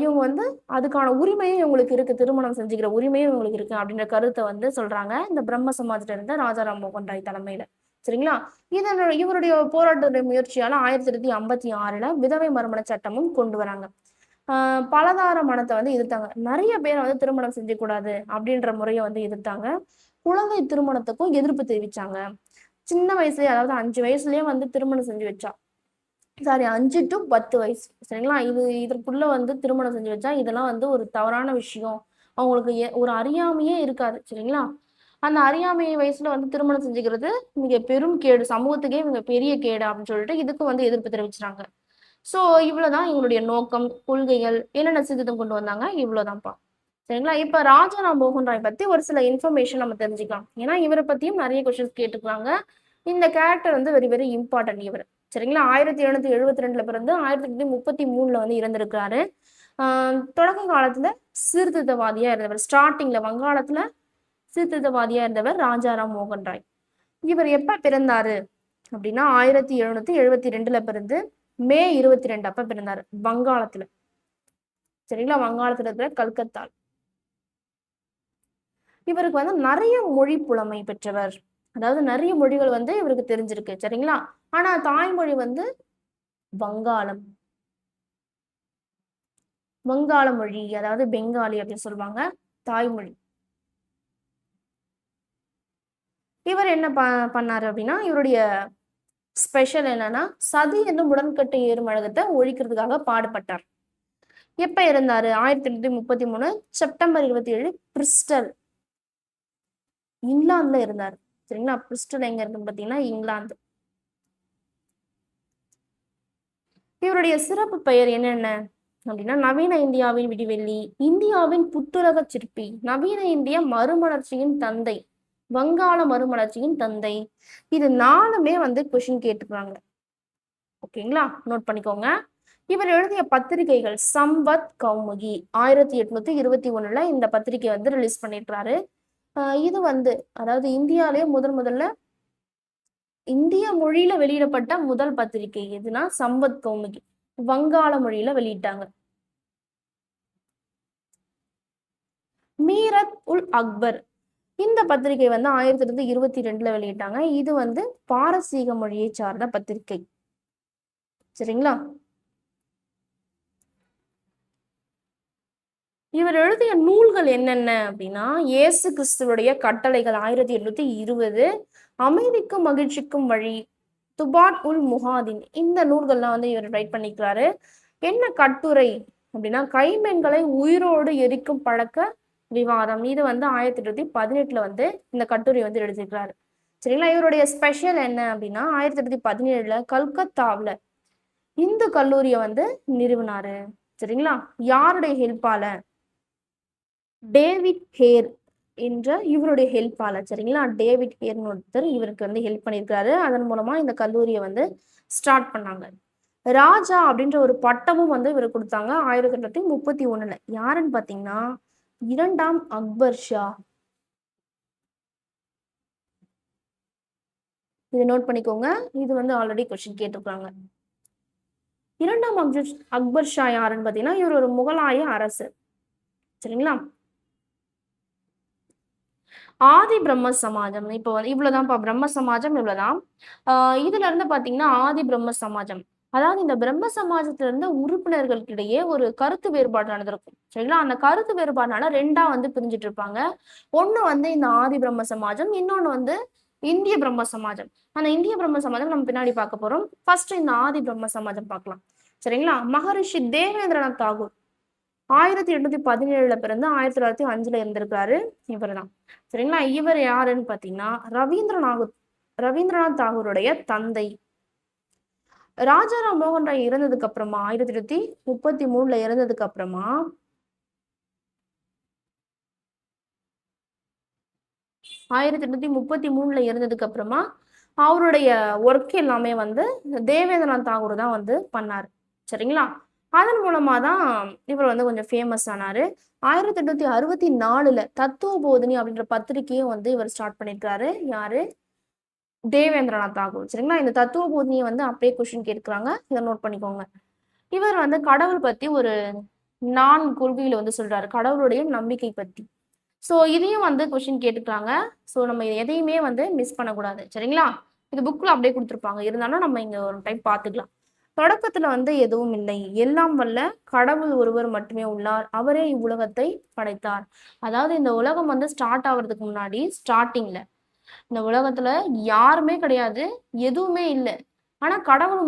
இவங்க வந்து அதுக்கான உரிமையும் இவங்களுக்கு இருக்கு, திருமணம் செஞ்சுக்கிற உரிமையும் இவங்களுக்கு இருக்கு அப்படின்ற கருத்தை வந்து சொல்றாங்க இந்த பிரம்ம சமாஜ்ல இருந்த ராஜாராம் மோகன் ராய் தலைமையில, சரிங்களா? இவருடைய போராட்ட முயற்சியால 1856 விதவை மறுமண சட்டமும் கொண்டு வராங்க. பலதார மனத்தை வந்து எதிர்த்தாங்க. நிறைய பேரை வந்து திருமணம் செஞ்சு கூடாது அப்படின்ற முறையை வந்து எதிர்த்தாங்க. குழந்தை திருமணத்துக்கும் எதிர்ப்பு தெரிவிச்சாங்க. சின்ன வயசுலயே, அதாவது 5 வயசுலயே வந்து திருமணம் செஞ்சு வச்சா, சாரி 5 to 10 வயசு, சரிங்களா, இதற்குள்ள வந்து திருமணம் செஞ்சு வச்சா இதெல்லாம் வந்து ஒரு தவறான விஷயம், அவங்களுக்கு ஒரு அறியாமையே இருக்காது, சரிங்களா? அந்த அறியாமை வயசுல வந்து திருமணம் செஞ்சுக்கிறது மிக பெரும் கேடு, சமூகத்துக்கே மிக பெரிய கேடு அப்படின்னு சொல்லிட்டு இதுக்கு வந்து எதிர்ப்பு தெரிவிச்சாங்க. சோ இவ்வளவுதான் இவங்களுடைய நோக்கம், கொள்கைகள், என்னென்ன சீர்திருத்தம் கொண்டு வந்தாங்க, இவ்வளவுதான்ப்பா. சரிங்களா? இப்ப ராஜாராம் மோகன் ராய் பத்தி ஒரு சில இன்ஃபர்மேஷன் நம்ம தெரிஞ்சுக்கலாம். ஏன்னா இவரை பத்தியும் நிறைய கொஸ்டின்ஸ் கேட்டுருக்காங்க. இந்த கேரக்டர் வந்து வெரி வெரி இம்பார்ட்டன்ட் இவர். சரிங்களா? 1772ல பிறந்து 1833ல வந்து இறந்திருக்கிறாரு. தொடக்க காலத்துல சீர்திருத்தவாதியா இருந்தவர். ஸ்டார்டிங்ல வங்காளத்துல சீர்திருத்தவாதியா இருந்தவர் ராஜாராம் மோகன் ராய். இவர் எப்ப பிறந்தாரு அப்படின்னா 1772ல பிறந்து மே 22 அப்ப பிறந்தாரு வங்காளத்துல. சரிங்களா? வங்காளத்துல இருக்கிற கல்கத்தா. இவருக்கு வந்து நிறைய மொழி புலமை பெற்றவர். அதாவது நிறைய மொழிகள் வந்து இவருக்கு தெரிஞ்சிருக்கு. சரிங்களா? ஆனா தாய்மொழி வந்து வங்காளம். வங்காள மொழி, அதாவது பெங்காலி அப்படின்னு சொல்லுவாங்க, தாய்மொழி. இவர் என்ன பண்ணாரு அப்படின்னா, இவருடைய ஸ்பெஷல் என்னன்னா, சதி என்னும் உடன்கட்டை ஏறும் அழகத்தை ஒழிக்கிறதுக்காக பாடுபட்டார். எப்ப இருந்தாரு? 1833 செப்டம்பர் 27 பிரிஸ்டல், இங்கிலாந்துல இருந்தார். சரிங்களா? பிரிஸ்டல் எங்க இருக்குன்னு பாத்தீங்கன்னா இங்கிலாந்து. இவருடைய சிறப்பு பெயர் என்னென்ன அப்படின்னா, நவீன இந்தியாவின் விடிவெள்ளி, இந்தியாவின் புத்துலக சிற்பி, நவீன இந்திய மறுமலர்ச்சியின் தந்தை, வங்காள மறுமலர்ச்சியின் தந்தை. இது 4மே வந்து கொஸ்டின் கேட்டுக்கிறாங்க. ஓகேங்களா? நோட் பண்ணிக்கோங்க. இவர் எழுதிய பத்திரிகைகள் சம்பத் கௌமுகி 1821ல இந்த பத்திரிகை வந்து ரிலீஸ் பண்ணிருக்காரு. இது வந்து அதாவது இந்தியாவிலேயே முதல்ல இந்திய மொழியில வெளியிடப்பட்ட முதல் பத்திரிகை எதுனா சம்பத் கௌமுகி. வங்காள மொழியில வெளியிட்டாங்க. மீரத் உல் அக்பர் இந்த பத்திரிகை வந்து 1922ல வெளியிட்டாங்க. இது வந்து பாரசீக மொழியை சார்ந்த பத்திரிகை. சரிங்களா? இவர் எழுதிய நூல்கள் என்னென்ன அப்படின்னா, இயேசு கிறிஸ்துவுடைய கட்டளைகள் 1820, அமைதிக்கும் மகிழ்ச்சிக்கும் வழி, துபாட் உல் முஹாதின், இந்த நூல்கள்லாம் வந்து இவர் ரைட் பண்ணிக்கிறாரு. என்ன கட்டுரை அப்படின்னா, கைம்பெண்களை உயிரோடு எரிக்கும் பழக்க விவாதம். இது வந்து 1818ல வந்து இந்த கட்டுரை வந்து எழுதியிருக்கிறாரு. சரிங்களா? இவருடைய ஸ்பெஷல் என்ன அப்படின்னா, 1817ல கல்கத்தாவில் இந்து கல்லூரியை வந்து நிறுவினாரு. சரிங்களா? யாருடைய ஹெல்ப்பால? டேவிட் ஹேர் என்ற இவருடைய ஹெல்ப்பால. சரிங்களா? டேவிட் ஹேர்னு ஒருத்தர் இவருக்கு வந்து ஹெல்ப் பண்ணியிருக்காரு. அதன் மூலமா இந்த கல்லூரியை வந்து ஸ்டார்ட் பண்ணாங்க. ராஜா அப்படின்ற ஒரு பட்டமும் வந்து இவர் கொடுத்தாங்க 1831ல. யாருன்னு பாத்தீங்கன்னா 2ஆம் அக்பர் ஷா. இதை நோட் பண்ணிக்கோங்க. இது வந்து ஆல்ரெடி கொஸ்டின் கேட்டிருக்காங்க. 2ஆம் அக்பர் ஷா யாருன்னு பாத்தீங்கன்னா இவர் ஒரு முகலாய அரசு. சரிங்களா? ஆதி பிரம்ம சமாஜம் இப்போ வந்து இவ்வளவுதான்ப்பா. பிரம்ம சமாஜம் இவ்வளவுதான். இதுல இருந்து பாத்தீங்கன்னா ஆதி பிரம்ம சமாஜம், அதாவது இந்த பிரம்ம சமாஜத்துல இருந்த உறுப்பினர்களுக்கிடையே ஒரு கருத்து வேறுபாடு நடந்திருக்கும். சரிங்களா? அந்த கருத்து வேறுபாடுனால 2ஆ வந்து பிரிஞ்சுட்டு இருப்பாங்க. ஒண்ணு வந்து இந்த ஆதி பிரம்ம சமாஜம், இன்னொன்னு வந்து இந்திய பிரம்ம சமாஜம். அந்த இந்திய பிரம்ம சமாஜம் நம்ம பின்னாடி பார்க்க போறோம். ஃபர்ஸ்ட் இந்த ஆதி பிரம்ம சமாஜம் பார்க்கலாம். சரிங்களா? மகரிஷி தேவேந்திரநாத் தாகூர் 1817ல பிறந்து 1905ல இருந்திருக்காரு. இவர் தான். சரிங்களா? இவர் யாருன்னு பாத்தீங்கன்னா ரவீந்திரநாத் தாகூருடைய தந்தை. ராஜாராம் மோகன் ராய் இறந்ததுக்கு அப்புறமா 1833ல இறந்ததுக்கு அப்புறமா 1833ல இருந்ததுக்கு அப்புறமா அவருடைய ஒர்க் எல்லாமே வந்து தேவேந்திரநாத் தாகூர் தான் வந்து பண்ணாரு. சரிங்களா? அதன் மூலமா தான் இவர் வந்து கொஞ்சம் ஃபேமஸ் ஆனாரு. 1864ல தத்துவ போதினி அப்படின்ற பத்திரிகையும் வந்து இவர் ஸ்டார்ட் பண்ணிருக்காரு. யாரு? தேவேந்திரநாத் தாகூர். சரிங்களா? இந்த தத்துவ போதினியை வந்து அப்படியே கொஸ்டின் கேட்கிறாங்க. இதை நோட் பண்ணிக்கோங்க. இவர் வந்து கடவுள் பத்தி ஒரு 4 கொள்கையில வந்து சொல்றாரு. கடவுளுடைய நம்பிக்கை பத்தி. ஸோ இதையும் வந்து கொஸ்டின் கேட்டுக்கிறாங்க. ஸோ நம்ம எதையுமே வந்து மிஸ் பண்ணக்கூடாது. சரிங்களா? இது புக்ல அப்படியே கொடுத்துருப்பாங்க. இருந்தாலும் நம்ம இங்க ஒரு டைம் பார்த்துக்கலாம். தொடக்கத்துல வந்து எதுவும் இல்லை, எல்லாம் வல்ல கடவுள் ஒருவர் மட்டுமே உள்ளார், அவரே இவ்வுலகத்தை படைத்தார். அதாவது இந்த உலகம் வந்து ஸ்டார்ட் ஆகுறதுக்கு முன்னாடி ஸ்டார்டிங்ல இந்த உலகத்துல யாருமே கிடையாது, எதுவுமே இல்லை. ஆனா கடவுள்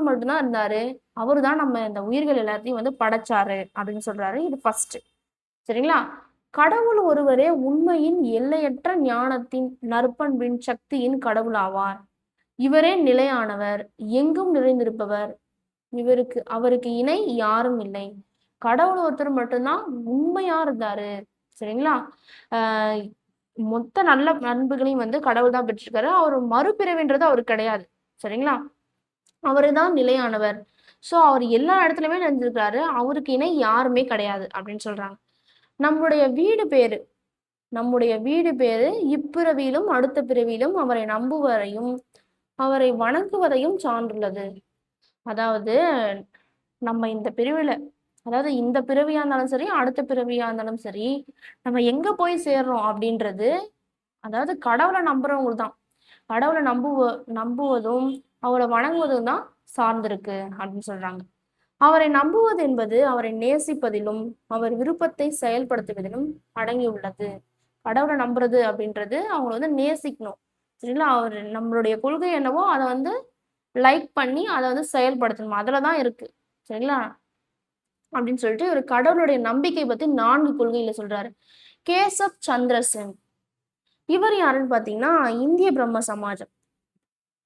மட்டும்தான் இருந்தாரு. அவரு தான் நம்ம இந்த உயிர்கள் எல்லாத்தையும் வந்து படைச்சாரு அப்படின்னு சொல்றாரு. இது ஃபர்ஸ்ட். சரிங்களா? கடவுள் ஒருவரே உண்மையின் எல்லையற்ற ஞானத்தின் நற்பண்பின் சக்தியின் கடவுள் ஆவார். இவரே நிலையானவர், எங்கும் நிறைந்திருப்பவர், அவருக்கு இணை யாரும் இல்லை. கடவுள் ஒருத்தர் மட்டும்தான் உண்மையா இருந்தாரு. சரிங்களா? ஆஹ் மொத்த நல்ல பண்புகளையும் வந்து கடவுள் தான் பெற்றிருக்காரு. அவர் மறுபிறவின்றது அவருக்கு கிடையாது. சரிங்களா? அவரு தான் நிலையானவர். சோ அவர் எல்லா இடத்துலயுமே நிறைஞ்சிருக்காரு. அவருக்கு இணை யாருமே கிடையாது அப்படின்னு சொல்றாங்க. நம்முடைய வீடு பேரு நம்முடைய வீடு பேரு இப்பிறவியிலும் அடுத்த பிறவியிலும் அவரை நம்புவதையும் அவரை வணங்குவதையும் சார்ந்துள்ளது. அதாவது நம்ம இந்த பிறவில அதாவது இந்த பிறவியா இருந்தாலும் சரி, அடுத்த பிறவியா இருந்தாலும் சரி, நம்ம எங்க போய் சேர்றோம் அப்படின்றது அதாவது கடவுளை நம்புறவங்களுக்கு தான். கடவுளை நம்புவதும் அவரை வணங்குவதும் தான் சார்ந்திருக்கு அப்படின்னு சொல்றாங்க. அவரை நம்புவது என்பது அவரை நேசிப்பதிலும் அவர் விருப்பத்தை செயல்படுத்துவதிலும் அடங்கியுள்ளது. கடவுளை நம்புறது அப்படின்றது அவங்களை வந்து நேசிக்கணும். சரிங்களா? அவர் நம்மளுடைய கொள்கை என்னவோ அதை வந்து லைக் பண்ணி அதை வந்து செயல்படுத்தணும். அதுலதான் இருக்கு. சரிங்களா? அப்படின்னு சொல்லிட்டு ஒரு கடவுளுடைய நம்பிக்கை பத்தி 4 கொள்கையில சொல்றாரு. கேசப் சந்திர சென் இவர் யாருன்னு பாத்தீங்கன்னா இந்திய பிரம்ம சமாஜம்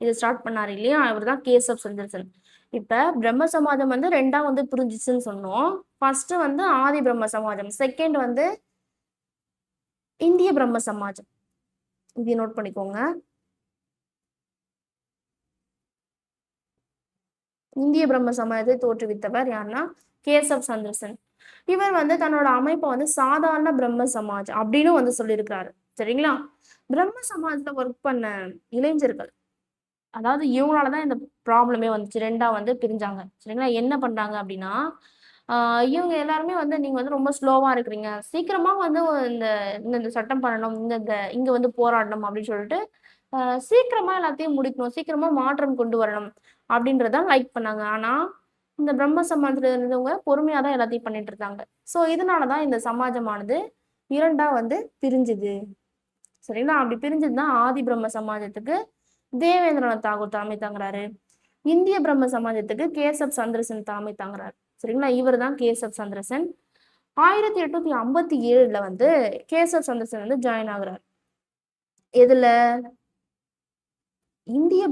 இதை ஸ்டார்ட் பண்ணாரு இல்லையா? இவர் தான் கேசப் சந்திர சென். இப்ப பிரம்ம சமாஜம் வந்து 2ஆ வந்து புரிஞ்சிச்சுன்னு சொன்னோம். ஃபர்ஸ்ட் வந்து ஆதி பிரம்ம சமாஜம், செகண்ட் வந்து இந்திய பிரம்ம சமாஜம். இதை நோட் பண்ணிக்கோங்க. இந்திய பிரம்ம சமாஜத்தை தோற்றுவித்தவர் யாருன்னா கேசப் சந்திர சென். இவர் வந்து தன்னோட அமைப்பை வந்து சாதாரண பிரம்ம சமாஜ் அப்படின்னு வந்து சொல்லியிருக்கிறாரு. சரிங்களா? பிரம்ம சமாஜ்ல ஒர்க் பண்ண இளைஞர்கள், அதாவது இவங்களாலதான் இந்த ப்ராப்ளமே வந்துச்சு. 2ஆ வந்து பிரிஞ்சாங்க. சரிங்களா? என்ன பண்றாங்க அப்படின்னா இவங்க எல்லாருமே வந்து நீங்க வந்து ரொம்ப ஸ்லோவா இருக்கிறீங்க, சீக்கிரமா வந்து இந்த இந்த சட்டம் பண்ணணும், இந்த இங்க வந்து போராடணும் அப்படின்னு சொல்லிட்டு சீக்கிரமா எல்லாத்தையும் முடிக்கணும், சீக்கிரமா மாற்றம் கொண்டு வரணும் அப்படின்றதான் லைக் பண்ணாங்க. ஆனா இந்த பிரம்ம சமாஜத்துல இருந்தவங்க பொறுமையா தான் எல்லாத்தையும் பண்ணிட்டு இருந்தாங்க. சோ இதனாலதான் இந்த சமாஜமானது 2ஆ வந்து பிரிஞ்சுது. சரிங்களா? அப்படி பிரிஞ்சதுதான் ஆதி பிரம்ம சமாஜத்துக்கு தேவேந்திரநாத் தாகூர் தலைமை தாங்குறாரு. இந்திய பிரம்ம சமாஜத்துக்கு கேசப் சந்திரசென் தலைமை தாங்குறாரு. சரிங்களா? இவர் தான் கேசப் சந்திரசென். 1857 வந்து கேசப் சந்திரசென் வந்து ஜாயின் ஆகுறாரு. எதுல? இந்திய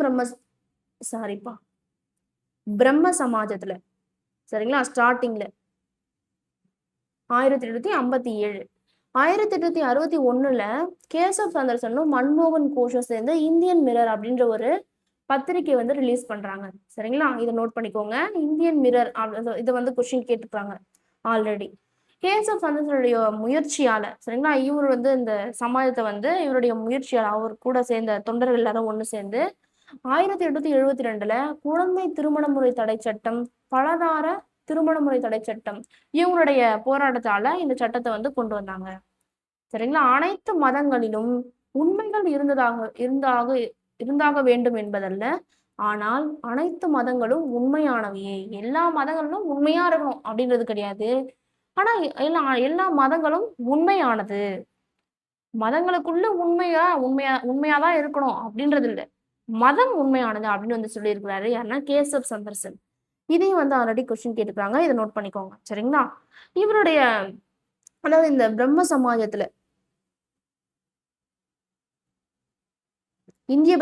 பிரம்ம சமாஜத்துல. சரிங்களா? ஸ்டார்டிங்ல 1857. 1861 கேசப் சந்திரசனும் மன்மோகன் கோஷும் சேர்ந்து இந்தியன் மிரர் அப்படின்ற ஒரு பத்திரிகை வந்து ரிலீஸ் பண்றாங்க. சரிங்களா? இதை நோட் பண்ணிக்கோங்க. இந்தியன் மிரர் இதை வந்து கொஸ்டின் கேட்டுருக்காங்க ஆல்ரெடி. கேசப் சந்திரசனுடைய முயற்சியால, சரிங்களா, இவர் வந்து இந்த சமாஜத்தை வந்து இவருடைய முயற்சியால அவர் கூட சேர்ந்த தொண்டர்கள் எல்லாரும் ஒண்ணு சேர்ந்து 1872 குழந்தை திருமண முறை தடை சட்டம், பலதார திருமண முறை தடை சட்டம், இவங்களுடைய போராட்டத்தால இந்த சட்டத்தை வந்து கொண்டு வந்தாங்க. சரிங்களா? அனைத்து மதங்களிலும் உண்மைகள் இருந்தாக வேண்டும் என்பதல்ல, ஆனால் அனைத்து மதங்களும் உண்மையானவையே. எல்லா மதங்களிலும் உண்மையா இருக்கணும் அப்படின்றது கிடையாது. ஆனா எல்லா மதங்களும் உண்மையானது. மதங்களுக்குள்ள உண்மையாதான் இருக்கணும் அப்படின்றது இல்லை. மதம் உண்மையானது அப்படின்னு வந்து சொல்லியிருக்கிறாரு யாருன்னா கேசப் சந்திரசென். இதையும் வந்து ஆல்ரெடி கொஸ்டின் கேட்டுக்கிறாங்க. இதை நோட் பண்ணிக்கோங்க. சரிங்களா? இவருடைய அதாவது இந்த பிரம்ம சமாஜத்துல இந்திய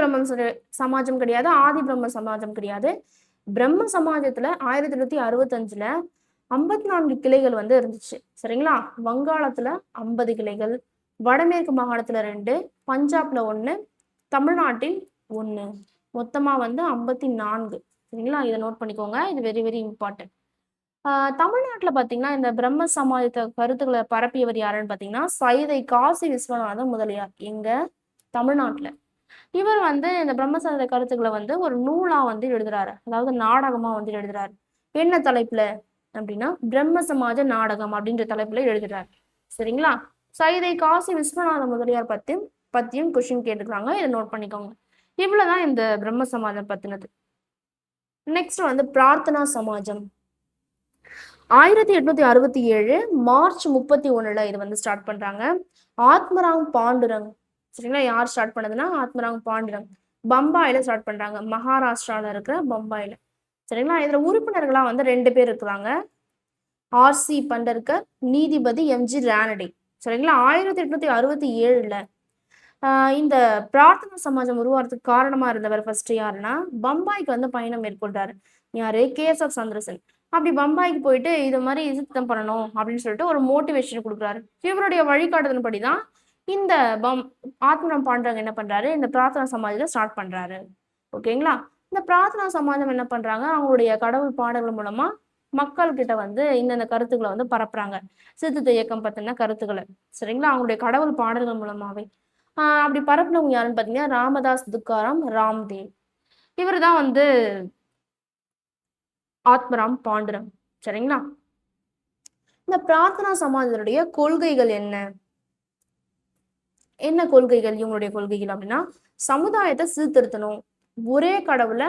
சமாஜம் கிடையாது, ஆதி பிரம்ம சமாஜம் கிடையாது. பிரம்ம சமாஜத்துல 1865 54 கிளைகள் வந்து இருந்துச்சு. சரிங்களா? வங்காளத்துல 50 கிளைகள், வடமேற்கு மாகாணத்துல 2, பஞ்சாப்ல 1, தமிழ்நாட்டில் 1, மொத்தமா வந்து 54. சரிங்களா? இதை நோட் பண்ணிக்கோங்க. இது வெரி வெரி இம்பார்ட்டன்ட். தமிழ்நாட்டுல பாத்தீங்கன்னா இந்த பிரம்ம சமாஜத்தை கருத்துக்களை பரப்பியவர் யாருன்னு பாத்தீங்கன்னா சைதை காசி விஸ்வநாத முதலியார். எங்க? தமிழ்நாட்டுல. இவர் வந்து இந்த பிரம்ம சமாஜ கருத்துக்களை வந்து ஒரு நூலா வந்து எழுதுறாரு, அதாவது நாடகமா வந்து எழுதுறாரு. என்ன தலைப்புல அப்படின்னா பிரம்ம சமாஜ நாடகம் அப்படின்ற தலைப்புல எழுதுறாரு. சரிங்களா? சைதை காசி விஸ்வநாத முதலியார் பத்தியும் கொஸ்டின் கேட்டுக்கிறாங்க. இதை நோட் பண்ணிக்கோங்க. இவ்வளவுதான் இந்த பிரம்ம சமாஜம் பத்தினது. நெக்ஸ்ட் வந்து பிரார்த்தனா சமாஜம். 1867 மார்ச் 31 இது வந்து ஸ்டார்ட் பண்றாங்க. ஆத்மராம் பாண்டுரங். சரிங்களா? யார் ஸ்டார்ட் பண்ணதுன்னா ஆத்மராம் பாண்டுரங். பம்பாயில ஸ்டார்ட் பண்றாங்க, மகாராஷ்டிரால இருக்கிற பம்பாயில. சரிங்களா? இதுல உறுப்பினர்களா வந்து 2 பேர் இருக்கிறாங்க. ஆர்சி பண்டர்கர், நீதிபதி எம்ஜி ரானடே. சரிங்களா. 1867ல இந்த பிரார்த்தனா சமாஜம் உருவாகிறதுக்கு காரணமா இருந்தவர் ஃபர்ஸ்ட் யாருன்னா, பம்பாய்க்கு வந்து பயணம் மேற்கொண்டாரு. யாரு? கேசப் சந்திரசென். அப்படி பம்பாய்க்கு போயிட்டு இது மாரி சித்தம் பண்ணணும் அப்படின்னு சொல்லிட்டு ஒரு மோட்டிவேஷன் குடுக்குறாரு. இவருடைய வழிகாட்டுதலின்படி தான் இந்த பம் ஆத்மநாம் பாண்டரங்க என்ன பண்றாரு, இந்த பிரார்த்தனா சமாஜத்த ஸ்டார்ட் பண்றாரு. ஓகேங்களா. இந்த பிரார்த்தனா சமாஜம் என்ன பண்றாங்க, அவங்களுடைய கடவுள் பாடல்கள் மூலமா மக்கள் கிட்ட வந்து இந்தந்த கருத்துக்கள வந்து பரப்புறாங்க. சீர்திருத்த இயக்கம் பத்தின கருத்துக்கள. சரிங்களா. அவங்களுடைய கடவுள் பாடல்கள் மூலமாவே. அப்படி பரப்புனவங்க யாருன்னு பார்த்தீங்கன்னா, ராமதாஸ் துக்காராம் ராம்தேவ். இவரு தான் வந்து ஆத்மராம் பாண்டுரங். சரிங்களா. இந்த பிரார்த்தனா சமாஜத்தினுடைய கொள்கைகள் என்ன? என்ன கொள்கைகள் இவங்களுடைய கொள்கைகள் அப்படின்னா, சமுதாயத்த சீர்திருத்தணும். ஒரே கடவுள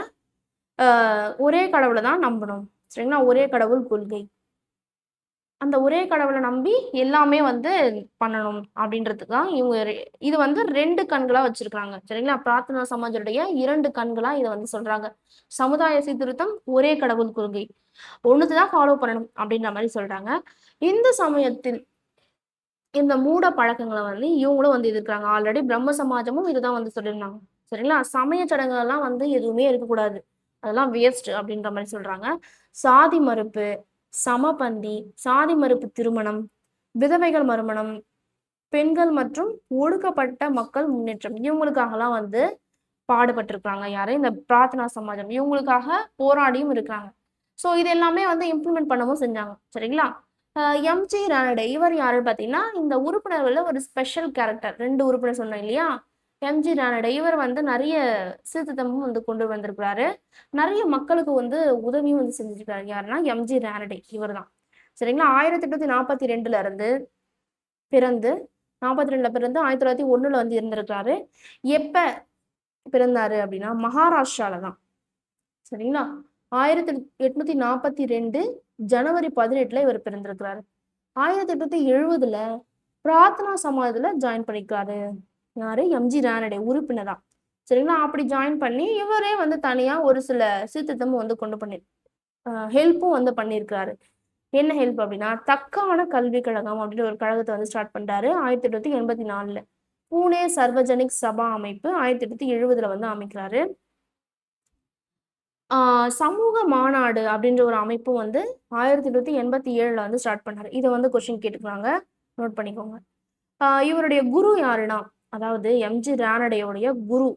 அ ஒரே கடவுள தான் நம்பணும். சரிங்களா. ஒரே கடவுள் கொள்கை. அந்த ஒரே கடவுள நம்பி எல்லாமே வந்து பண்ணணும் அப்படின்றதுக்கு தான் இவங்க இது வந்து 2 கண்களா வச்சிருக்காங்க. சரிங்களா. பிரார்த்தனா சமாஜருடைய 2 கண்களா இத வந்து சொல்றாங்க. சமுதாய சீர்திருத்தம், ஒரே கடவுள் கொள்கை. ஒண்ணுத்த தான் ஃபாலோ பண்ணணும் அப்படின்ற மாரி சொல்றாங்க. இந்த சமயத்தில் இந்த மூட பழக்கங்கள வந்து இவங்களும் வந்து எதிர்க்கிறாங்க. ஆல்ரெடி பிரம்ம சமாஜமும் இதுதான் வந்து சொல்லியிருந்தாங்க. சரிங்களா. சமய சடங்குகள்லாம் வந்து எதுவுமே இருக்கக்கூடாது. அதெல்லாம் வேஸ்ட் அப்படின்ற மாரி சொல்றாங்க. சாதி மறுப்பு, சமபந்தி, சாதி மறுப்பு திருமணம், விதவைகள் மறுமணம், பெண்கள் மற்றும் ஒடுக்கப்பட்ட மக்கள் முன்னேற்றம். இவங்களுக்காகலாம் வந்து பாடுபட்டிருக்காங்க. யாரு? இந்த பிரார்த்தனா சமாஜம். இவங்களுக்காக போராடியும் இருக்காங்க. ஸோ இது எல்லாமே வந்து இம்ப்ளிமெண்ட் பண்ணவும் செஞ்சாங்க. சரிங்களா. எம்.ஜி. ரானடே இவர் யாருன்னு பார்த்தீங்கன்னா, இந்த உறுப்பினர்கள்ல ஒரு ஸ்பெஷல் கேரக்டர். 2 உறுப்பினர் சொன்னோம் இல்லையா? எம்.ஜி. ரானடே இவர் வந்து நெறைய சீர்திருத்தமும் வந்து கொண்டு வந்திருக்கிறாரு. நெறைய மக்களுக்கு வந்து உதவியும் வந்து செஞ்சிருக்காரு. யாருன்னா, எம்.ஜி. ரானடே இவர் தான். சரிங்களா. 1842ல இருந்து பிறந்து 42ல பிறந்து 1901ல வந்து இருந்திருக்காரு. எப்ப பிறந்தாரு அப்படின்னா, மகாராஷ்டிரால தான். சரிங்களா. 1842 ஜனவரி 18ல இவர் பிறந்திருக்கிறாரு. 1870ல பிரார்த்தனா சமாஜத்துல ஜாயின் பண்ணிருக்காரு. யாரு? எம்.ஜி. ரானடே உறுப்பினரா. சரிங்களா. அப்படி ஜாயின் பண்ணி இவரே வந்து தனியா ஒரு சில சீர்திருத்தமும் வந்து கொண்டு பண்ணி ஹெல்ப்பும் வந்து பண்ணியிருக்காரு. என்ன ஹெல்ப் அப்படின்னா, தக்கான கல்விக் கழகம் அப்படின்னு ஒரு கழகத்த வந்து ஸ்டார்ட் பண்றாரு 1884ல. பூனே சர்வஜனிக் சபா அமைப்பு 1870ல வந்து அமைக்கிறாரு. சமூக மாநாடு அப்படின்ற ஒரு அமைப்பும் வந்து 1887ல வந்து ஸ்டார்ட் பண்ணாரு. இத வந்து கொஸ்டின் கேட்டுருக்காங்க. நோட் பண்ணிக்கோங்க. இவருடைய குரு யாருன்னா, அதாவது எம்.ஜி. ரானடேவுடைய குரு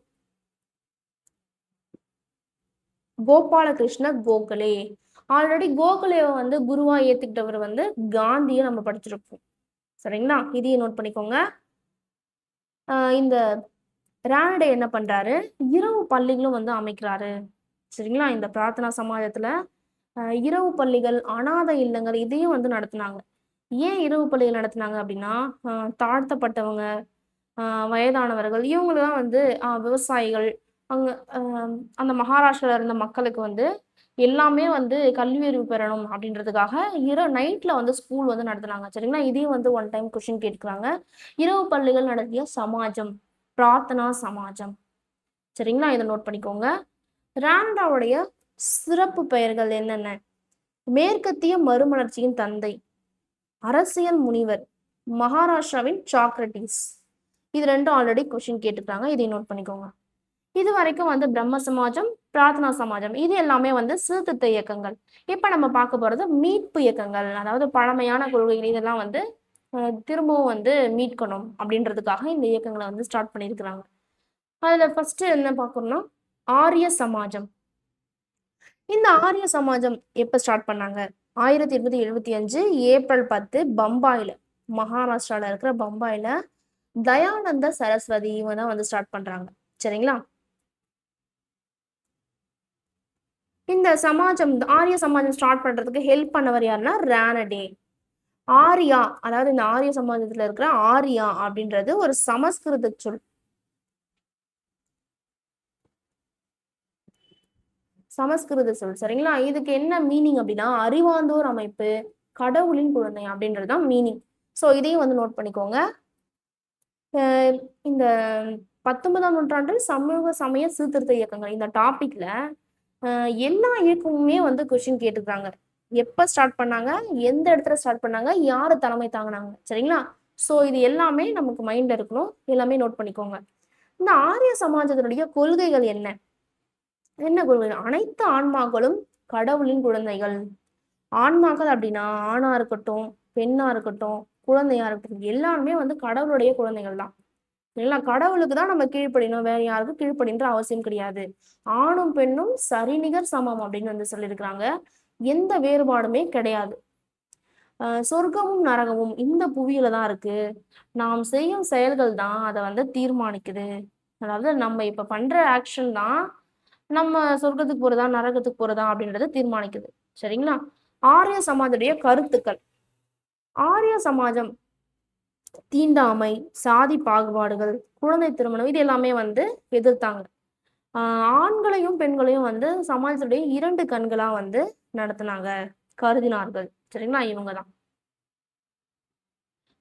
கோபாலகிருஷ்ண கோகலே. ஆல்ரெடி கோகலேவ வந்து குருவா ஏத்துக்கிட்டவர் வந்து காந்திய நம்ம படிச்சிருப்போம். சரிங்களா. இதையும் நோட் பண்ணிக்கோங்க. இந்த ரானடே என்ன பண்றாரு, இரவு பள்ளிகளும் வந்து அமைக்கிறாரு. சரிங்களா. இந்த பிரார்த்தனா சமாஜத்துல இரவு பள்ளிகள், அனாதை இல்லங்கள் இதையும் வந்து நடத்துனாங்க. ஏன் இரவு பள்ளிகள் நடத்துனாங்க அப்படின்னா, அ தாழ்த்தப்பட்டவங்க, அ வயதானவர்கள் இவங்கலாம் வந்து விவசாயிகள், அங்க அந்த மகாராஷ்டிரால இருந்த மக்களுக்கு வந்து எல்லாமே வந்து கல்வி அறிவு பெறணும் அப்படின்றதுக்காக நைட்ல வந்து ஸ்கூல் வந்து நடத்துனாங்க. சரிங்களா. இதையும் வந்து ஒன் டைம் கொஸ்டின் கேட்டுருக்காங்க. இரவு பள்ளிகள் நடத்திய சமாஜம், பிரார்த்தனா சமாஜம். சரிங்களா. இத நோட் பண்ணிக்கோங்க. ராண்டாவுடைய சிறப்பு பெயர்கள் என்னென்ன? மேற்கத்திய மறுமலர்ச்சியின் தந்தை, அரசியல் முனிவர், மகாராஷ்டிராவின் சாக்ரட்டிஸ். இது 2ம் ஆல்ரெடி கொஸ்டின் கேட்டுருக்காங்க. இதை நோட் பண்ணிக்கோங்க. இது வரைக்கும் வந்து பிரம்ம சமாஜம், பிரார்த்தனா சமாஜம் இது எல்லாமே வந்து சீர்திருத்த இயக்கங்கள். இப்ப நம்ம பார்க்க போறது மீட்பு இயக்கங்கள். அதாவது பழமையான கொள்கைகள் இதெல்லாம் வந்து திரும்பவும் வந்து மீட்கணும் அப்படின்றதுக்காக இந்த இயக்கங்கள வந்து ஸ்டார்ட் பண்ணியிருக்கிறாங்க. அதுல ஃபர்ஸ்ட் என்ன பார்க்கணும்னா, ஆரிய சமாஜம். இந்த ஆரிய சமாஜம் எப்ப ஸ்டார்ட் பண்ணாங்க? 1875 ஏப்ரல் 10 பம்பாயில, மகாராஷ்டிரால இருக்கிற பம்பாயில தயானந்த சரஸ்வதி இவங்க தான் வந்து ஸ்டார்ட் பண்றாங்க. சரிங்களா. இந்த சமாஜம் ஆரிய சமாஜம் ஸ்டார்ட் பண்றதுக்கு ஹெல்ப் பண்ணவர் யாருன்னா ரானடே. ஆரியா அதாவது இந்த ஆரிய சமாஜத்துல இருக்கிற ஆரியா அப்படின்றது ஒரு சமஸ்கிருத சொல். சமஸ்கிருத சொல். சரிங்களா. இதுக்கு என்ன மீனிங் அப்படின்னா, அறிவார்ந்தோர் அமைப்பு, கடவுளின் குழந்தை அப்படின்றது தான் மீனிங். ஸோ இதையும் வந்து நோட் பண்ணிக்கோங்க. இந்த 19ஆம் நூற்றாண்டில் சமூக சமய சீர்திருத்த இயக்கங்கள் இந்த டாபிக்ல எல்லா இயக்கமுமே வந்து கொஸ்டின் கேட்டுருக்காங்க. எப்ப ஸ்டார்ட் பண்ணாங்க? எந்த இடத்துல ஸ்டார்ட் பண்ணாங்க? யாரு தலைமை தாங்குனாங்க? சரிங்களா. ஸோ இது எல்லாமே நமக்கு மைண்ட்ல இருக்கணும், எல்லாமே நோட் பண்ணிக்கோங்க. இந்த ஆரிய சமாஜத்தினுடைய கொள்கைகள் என்ன? என்ன கொள்கைகள்? அனைத்து ஆன்மாக்களும் கடவுளின் குழந்தைகள். ஆன்மாக்கள் அப்படின்னா ஆணா இருக்கட்டும், பெண்ணா இருக்கட்டும், குழந்தையா இருக்கட்டும், எல்லாருமே வந்து கடவுளுடைய குழந்தைகள் தான். சரிங்களா? கடவுளுக்கு தான் நம்ம கீழ்ப்படியணும். வேற யாருக்கும் கீழ்ப்படின்ற அவசியம் கிடையாது. ஆணும் பெண்ணும் சரிநிகர் சமம் அப்படின்னு வந்து சொல்லியிருக்கிறாங்க. எந்த வேறுபாடுமே கிடையாது. சொர்க்கமும் நரகமும் இந்த புவியில தான் இருக்கு. நாம் செய்யும் செயல்கள் தான் அத வந்து தீர்மானிக்குது. அதாவது நம்ம இப்ப பண்ற ஆக்ஷன் தான் நம்ம சொர்க்கத்துக்கு போறதா, நரகத்துக்கு போறதா அப்படின்றத தீர்மானிக்குது. சரிங்களா? ஆரிய சமாஜுடைய கருத்துக்கள். ஆரிய சமாஜம் தீண்டாமை, சாதி பாகுபாடுகள், குழந்தை திருமணம் இது எல்லாமே வந்து எதிர்த்தாங்க. ஆண்களையும், பெண்களையும் வந்து சமாஜத்துடைய 2 கண்களா வந்து நடத்துனாங்க, கருதினார்கள். சரிங்களா? இவங்க தான்.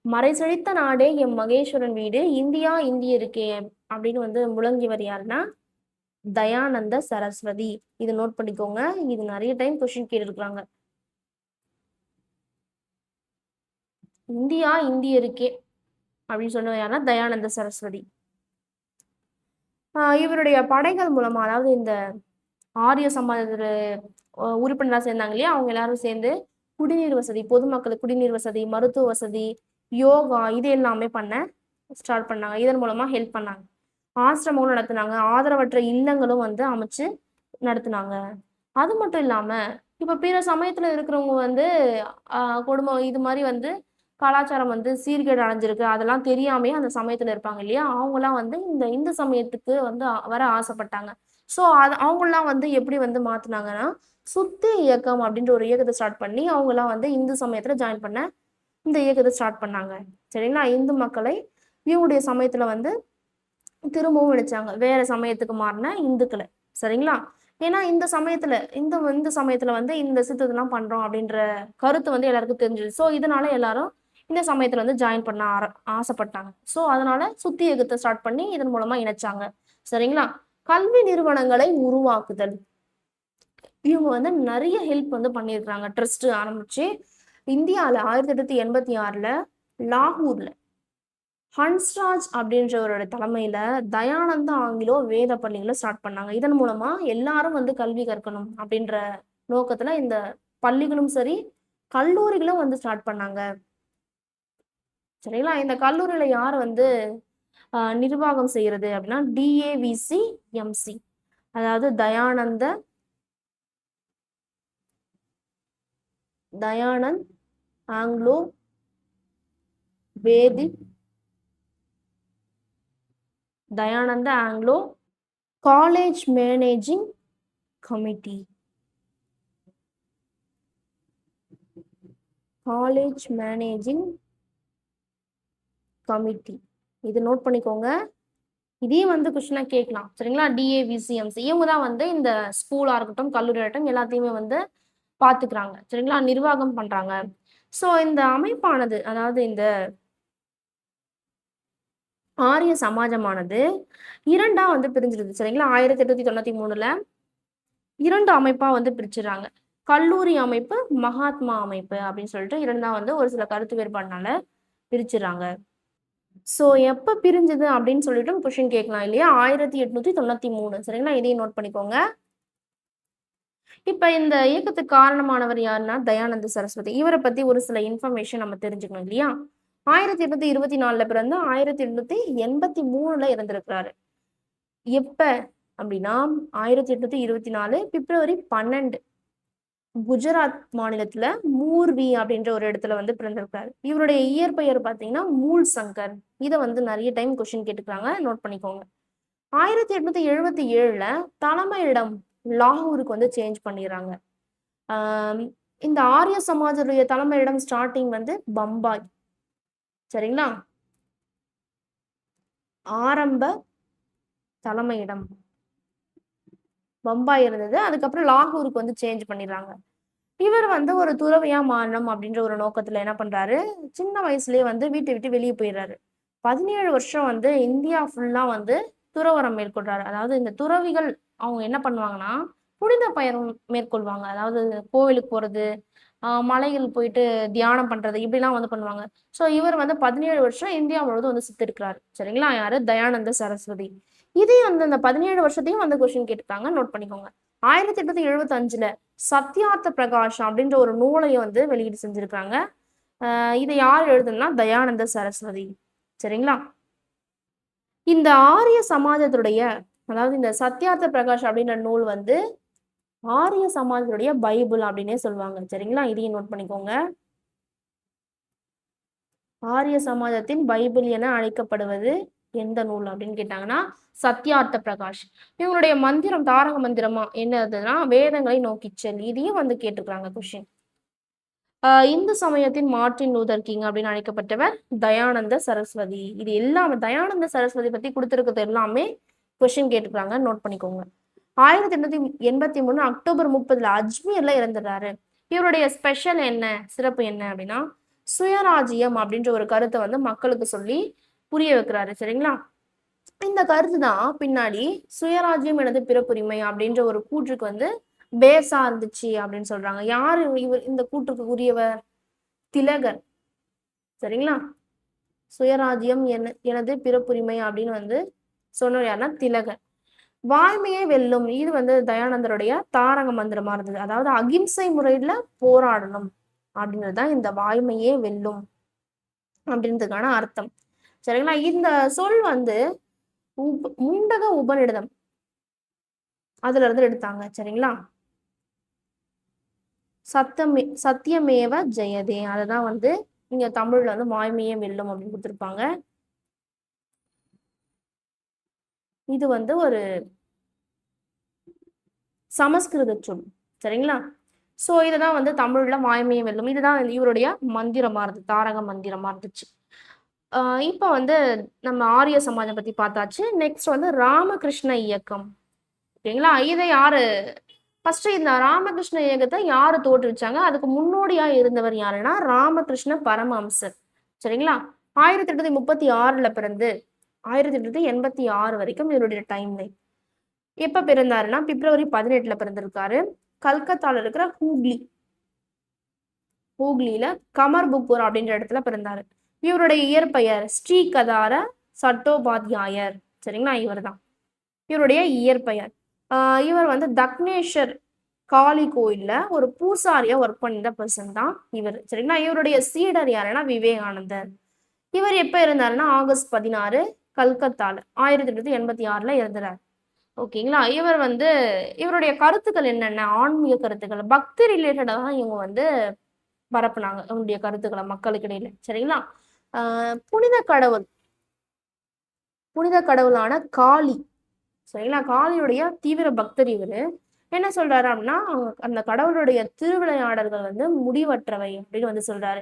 "மறைசழித்த நாடே எம் மகேஸ்வரன் வீடு, இந்தியா இந்தியருக்கே" அப்படின்னு வந்து முழங்கியவர் யாருன்னா, தயானந்த சரஸ்வதி. இது நோட் பண்ணிக்கோங்க. இது நெறைய டைம் கொஸ்டின் கேட்டிருக்காங்க. "இந்தியா இந்தியருக்கே" அப்படின்னு சொன்னவர் யாருன்னா, தயானந்த சரஸ்வதி. இவருடைய படைகள் மூலமா, அதாவது இந்த ஆரிய சமாஜத்துல உறுப்பினரா சேர்ந்தாங்க இல்லையா? அவங்க எல்லாரும் சேர்ந்து குடிநீர் வசதி, பொதுமக்களுக்கு குடிநீர் வசதி, மருத்துவ வசதி, யோகா இது எல்லாமே பண்ண ஸ்டார்ட் பண்ணாங்க. இதன் மூலமா ஹெல்ப் பண்ணாங்க. ஆசிரமங்களும் நடத்துனாங்க. ஆதரவற்ற இல்லங்களும் வந்து அமைச்சு நடத்துனாங்க. அது மட்டும் இல்லாம, இப்ப பிற சமயத்துல இருக்கிறவங்க வந்து குடும்பம் இது மாரி வந்து கலாச்சாரம் வந்து சீர்கேடு அடைஞ்சிருக்கு. அதெல்லாம் தெரியாமயே அந்த சமயத்துல இருப்பாங்க இல்லையா? அவங்கலாம் வந்து இந்த இந்து சமயத்துக்கு வந்து வர ஆசைப்பட்டாங்க. ஸோ அவங்கலாம் வந்து எப்படி வந்து மாத்துனாங்கன்னா, சுத்தி இயக்கம் அப்படின்ற ஒரு இயக்கத்த ஸ்டார்ட் பண்ணி, அவங்கலாம் வந்து இந்து சமயத்துல ஜாயின் பண்ண இந்த இயக்கத்த ஸ்டார்ட் பண்ணாங்க. சரிங்களா? இந்து மக்களை இவங்களுடைய சமயத்துல வந்து திரும்பவும் இணைச்சாங்க. வேற சமயத்துக்கு மாறுன இந்துக்கள. சரிங்களா? ஏன்னா இந்த சமயத்துல வந்து இந்த சித்தத்தலாம் பண்றோம் அப்படின்ற கருத்து வந்து எல்லாருக்கும் தெரிஞ்சுது. ஸோ இதனால எல்லாரும் இந்த சமயத்துல வந்து ஜாயின் பண்ண ஆசைப்பட்டாங்க. ஸோ அதனால சுத்தி இயக்கத்த ஸ்டார்ட் பண்ணி இதன் மூலமா இணைச்சாங்க. சரிங்களா? கல்வி நிறுவனங்களை உருவாக்குதல். இவங்க வந்து நெறைய ஹெல்ப் வந்து பண்ணியிருக்காங்க. ட்ரஸ்ட் ஆரம்பிச்சு இந்தியால 1886ல லாகூர்ல ஹன்ஸ்ராஜ் அப்படின்றவரோட தலைமையில தயானந்த ஆங்கிலோ வேத பள்ளிகளை ஸ்டார்ட் பண்ணாங்க. இதன் மூலமா எல்லாரும் வந்து கல்வி கற்கணும் அப்படின்ற நோக்கத்துல இந்த பள்ளிகளும் சரி, கல்லூரிகளும் வந்து ஸ்டார்ட் பண்ணாங்க. சரிங்களா? இந்த கல்லூரியில யார் வந்து நிர்வாகம் செய்யறது அப்படின்னா டிஏவிசி எம்சி, அதாவது Dayanand Anglo Vedic Dayananda Anglo college managing committee. College managing committee. இது நோட் பண்ணிக்கோங்க. இதையும் வந்து கொஸ்டினா கேட்கலாம். சரிங்களா? டிஏவிசிஎம்சி இவங்க தான் வந்து இந்த ஸ்கூலா இருக்கட்டும், கல்லூரியா இருக்கட்டும் எல்லாத்தையுமே வந்து பார்த்துக்கிறாங்க. சரிங்களா? நிர்வாகம் பண்றாங்க. ஸோ இந்த அமைப்பானது, அதாவது இந்த ஆரிய சமாஜமானது 2ஆ வந்து பிரிஞ்சிருது. சரிங்களா? 1893ல 2 அமைப்பா வந்து பிரிச்சுறாங்க. கல்லூரி அமைப்பு, மகாத்மா அமைப்பு அப்படின்னு சொல்லிட்டு 2ஆ வந்து ஒரு சில கருத்து வேறுபாடுனால பிரிச்சுறாங்க. ஸோ எப்ப பிரிஞ்சது அப்படின்னு சொல்லிட்டு கொஸ்டின் கேட்கலாம் இல்லையா? 1893 சரிங்களா? இதையும் நோட் பண்ணிக்கோங்க. இப்ப இந்த இயக்கத்துக்கு காரணமானவர் யாருன்னா, தயானந்த சரஸ்வதி. இவர பத்தி ஒரு சில இன்ஃபர்மேஷன் நம்ம தெரிஞ்சுக்கணும் இல்லையா? 1824ல பிறந்து 1883ல இறந்திருக்கிறாரு. எப்ப அப்படின்னா, 1824 பிப்ரவரி 12 குஜராத் மாநிலத்துல மூர்வி அப்படின்ற ஒரு இடத்துல வந்து பிறந்திருக்காரு. இவருடைய இயற்பெயர் பார்த்தீங்கன்னா, மூல் சங்கர். இத வந்து நெறைய டைம் கொஸ்டின் கேட்டுருக்காங்க. நோட் பண்ணிக்கோங்க. 1877ல தலைமையிடம் லாகூருக்கு வந்து சேஞ்ச் பண்ணிடுறாங்க. ஆஹ் இந்த ஆரிய சமாஜுடைய தலைமையிடம் ஸ்டார்டிங் வந்து பம்பாய். சரிங்களா? ஆரம்ப தலைமையிடம் பம்பாய் இருந்தது. அதுக்கப்புறம் லாகூருக்கு வந்து சேஞ்ச் பண்ணிடுறாங்க. இவர் வந்து ஒரு துறவியா மாறணும் அப்படின்ற ஒரு நோக்கத்துல என்ன பண்றாரு, சின்ன வயசுலயே வந்து வீட்டை விட்டு வெளியே போயிடுறாரு. 17 வருஷம் வந்து இந்தியா ஃபுல்லா வந்து துறவறம் மேற்கொள்றாரு. அதாவது இந்த துறவிகள் அவங்க என்ன பண்ணுவாங்கன்னா, புனித பயணம் மேற்கொள்வாங்க. அதாவது கோவிலுக்கு போறது, மலைகள் போயிட்டு தியானம் பண்றது இப்படிலாம் வந்து பண்ணுவாங்க. ஸோ இவர் வந்து 17 வருஷம் இந்தியா முழுவதும் வந்து சுத்திருக்கிறாரு. சரிங்களா? யாரு? தயானந்த சரஸ்வதி. இதையும் வந்து அந்த 17 வருஷத்தையும் வந்து கொஸ்டின் கேட்டுருக்காங்க. நோட் பண்ணிக்கோங்க. 1875ல சத்யார்த்த பிரகாஷம் அப்படின்ற ஒரு நூலையும் வந்து வெளியீடு செஞ்சிருக்காங்க. இதை யார் எழுதுனா? தயானந்த சரஸ்வதி. சரிங்களா? இந்த ஆரிய சமாஜத்துடைய, அதாவது இந்த சத்யார்த்த பிரகாஷ் அப்படின்ற நூல் வந்து ஆரிய சமாஜத்துடைய பைபிள் அப்படின்னே சொல்லுவாங்க. சரிங்களா? இதையும் நோட் பண்ணிக்கோங்க. ஆரிய சமாஜத்தின் பைபிள் என அழைக்கப்படுவது எந்த நூல் அப்படின்னு கேட்டாங்கன்னா சத்யார்த்த பிரகாஷ். இவங்களுடைய மந்திரம், தாரக மந்திரமா என்னதுன்னா வேதங்களை நோக்கி செல். இதையும் வந்து கேட்டுக்கிறாங்க கொஸ்டின். இந்து சமயத்தின் மார்ட்டின் லூதர் கிங் அப்படின்னு அழைக்கப்பட்டவர் தயானந்த சரஸ்வதி. இது எல்லாமே தயானந்த சரஸ்வதி பத்தி கொடுத்துருக்கிறது எல்லாமே கொஸ்டின் கேட்டுக்கிறாங்க. நோட் பண்ணிக்கோங்க. 1883 அக்டோபர் 30 அஜ்மீர்ல இறந்துடுறாரு. இவருடைய ஸ்பெஷல் என்ன, சிறப்பு என்ன அப்படின்னா சுயராஜ்யம் அப்படின்ற ஒரு கருத்தை வந்து மக்களுக்கு சொல்லி புரிய வைக்கிறாரு. சரிங்களா? இந்த கருத்து தான் பின்னாடி சுயராஜ்யம் எனது பிறப்புரிமை அப்படின்ற ஒரு கூற்றுக்கு வந்து பேஸா இருந்துச்சு அப்படின்னு சொல்றாங்க. யாரு இவர் இந்த கூற்றுக்கு உரியவர்? திலகர். சரிங்களா? சுயராஜ்யம் எனது பிறப்புரிமை அப்படின்னு வந்து சொன்னவர் யாருன்னா திலகர். வாய்மையே வெல்லும், இது வந்து தயானந்தருடைய தாரக மந்திரமா இருந்தது. அதாவது அகிம்சை முறையில போராடணும் அப்படின்றதுதான் இந்த வாய்மையே வெல்லும் அப்படின்றதுக்கான அர்த்தம். சரிங்களா? இந்த சொல் வந்து முண்டக உபநிடதம் அதுல இருந்து எடுத்தாங்க. சரிங்களா? சத்தியமேவ ஜெயதே, அதுதான் வந்து இங்க தமிழ்ல வந்து வாய்மையே வெல்லும் அப்படின்னு கொடுத்துருப்பாங்க. இது வந்து ஒரு சமஸ்கிருத சொல். சரிங்களா? சோ இதுதான் வந்து தமிழ்ல வாய்மையே வெல்லும். இதுதான் இவருடைய மந்திரமா இருந்துச்சு, தாரக மந்திரமா இருந்துச்சு. இப்ப வந்து நம்ம ஆரிய சமாஜம் பத்தி பார்த்தாச்சு. நெக்ஸ்ட் வந்து ராமகிருஷ்ண இயக்கம். ஓகேங்களா? இதை யாரு ஃபர்ஸ்ட் இந்த ராமகிருஷ்ண இயக்கத்தை யாரு தோற்றுவிச்சாங்க? அதுக்கு முன்னோடியா இருந்தவர் யாருன்னா ராமகிருஷ்ண பரமஹம்சர். சரிங்களா? 1836ல பிறந்து 1886 வரைக்கும் இவருடைய டைம் லைன். எப்ப பிறந்தாருன்னா பிப்ரவரி 18ல பிறந்திருக்காரு. கல்கத்தால இருக்கிற ஹூக்லியில கமர்புக்கூர் அப்படின்ற இடத்துல பிறந்தாரு. இவருடைய இயற்பெயர் ஸ்ரீகதார சட்டோபாத்யாயர். சரிங்களா? இவர் தான் இவருடைய இயற்பெயர். இவர் வந்து தக்னேஸ்வர் காளி கோயில்ல ஒரு பூசாரியா ஒர்க் பண்ணிட்ட பர்சன் தான் இவர். சரிங்களா? இவருடைய சீடர் யாருன்னா விவேகானந்தர். இவர் எப்ப இருந்தாருன்னா ஆகஸ்ட் 16 கல்கத்தால 1886ல இறந்துறாரு. ஓகேங்களா? இவர் வந்து இவருடைய கருத்துக்கள் என்னென்ன, ஆன்மீக கருத்துக்கள், பக்தி ரிலேட்டடா தான் இவங்க வந்து பரப்புனாங்க அவங்களுடைய கருத்துக்களை மக்களுக்கு இடையில. சரிங்களா? புனித கடவுளான காளி. சரிங்களா? காளியுடைய தீவிர பக்தர் இவரு. என்ன சொல்றாரு அப்படின்னா அந்த கடவுளுடைய திருவிளையாடல்கள் வந்து முடிவற்றவை அப்படின்னு வந்து சொல்றாரு.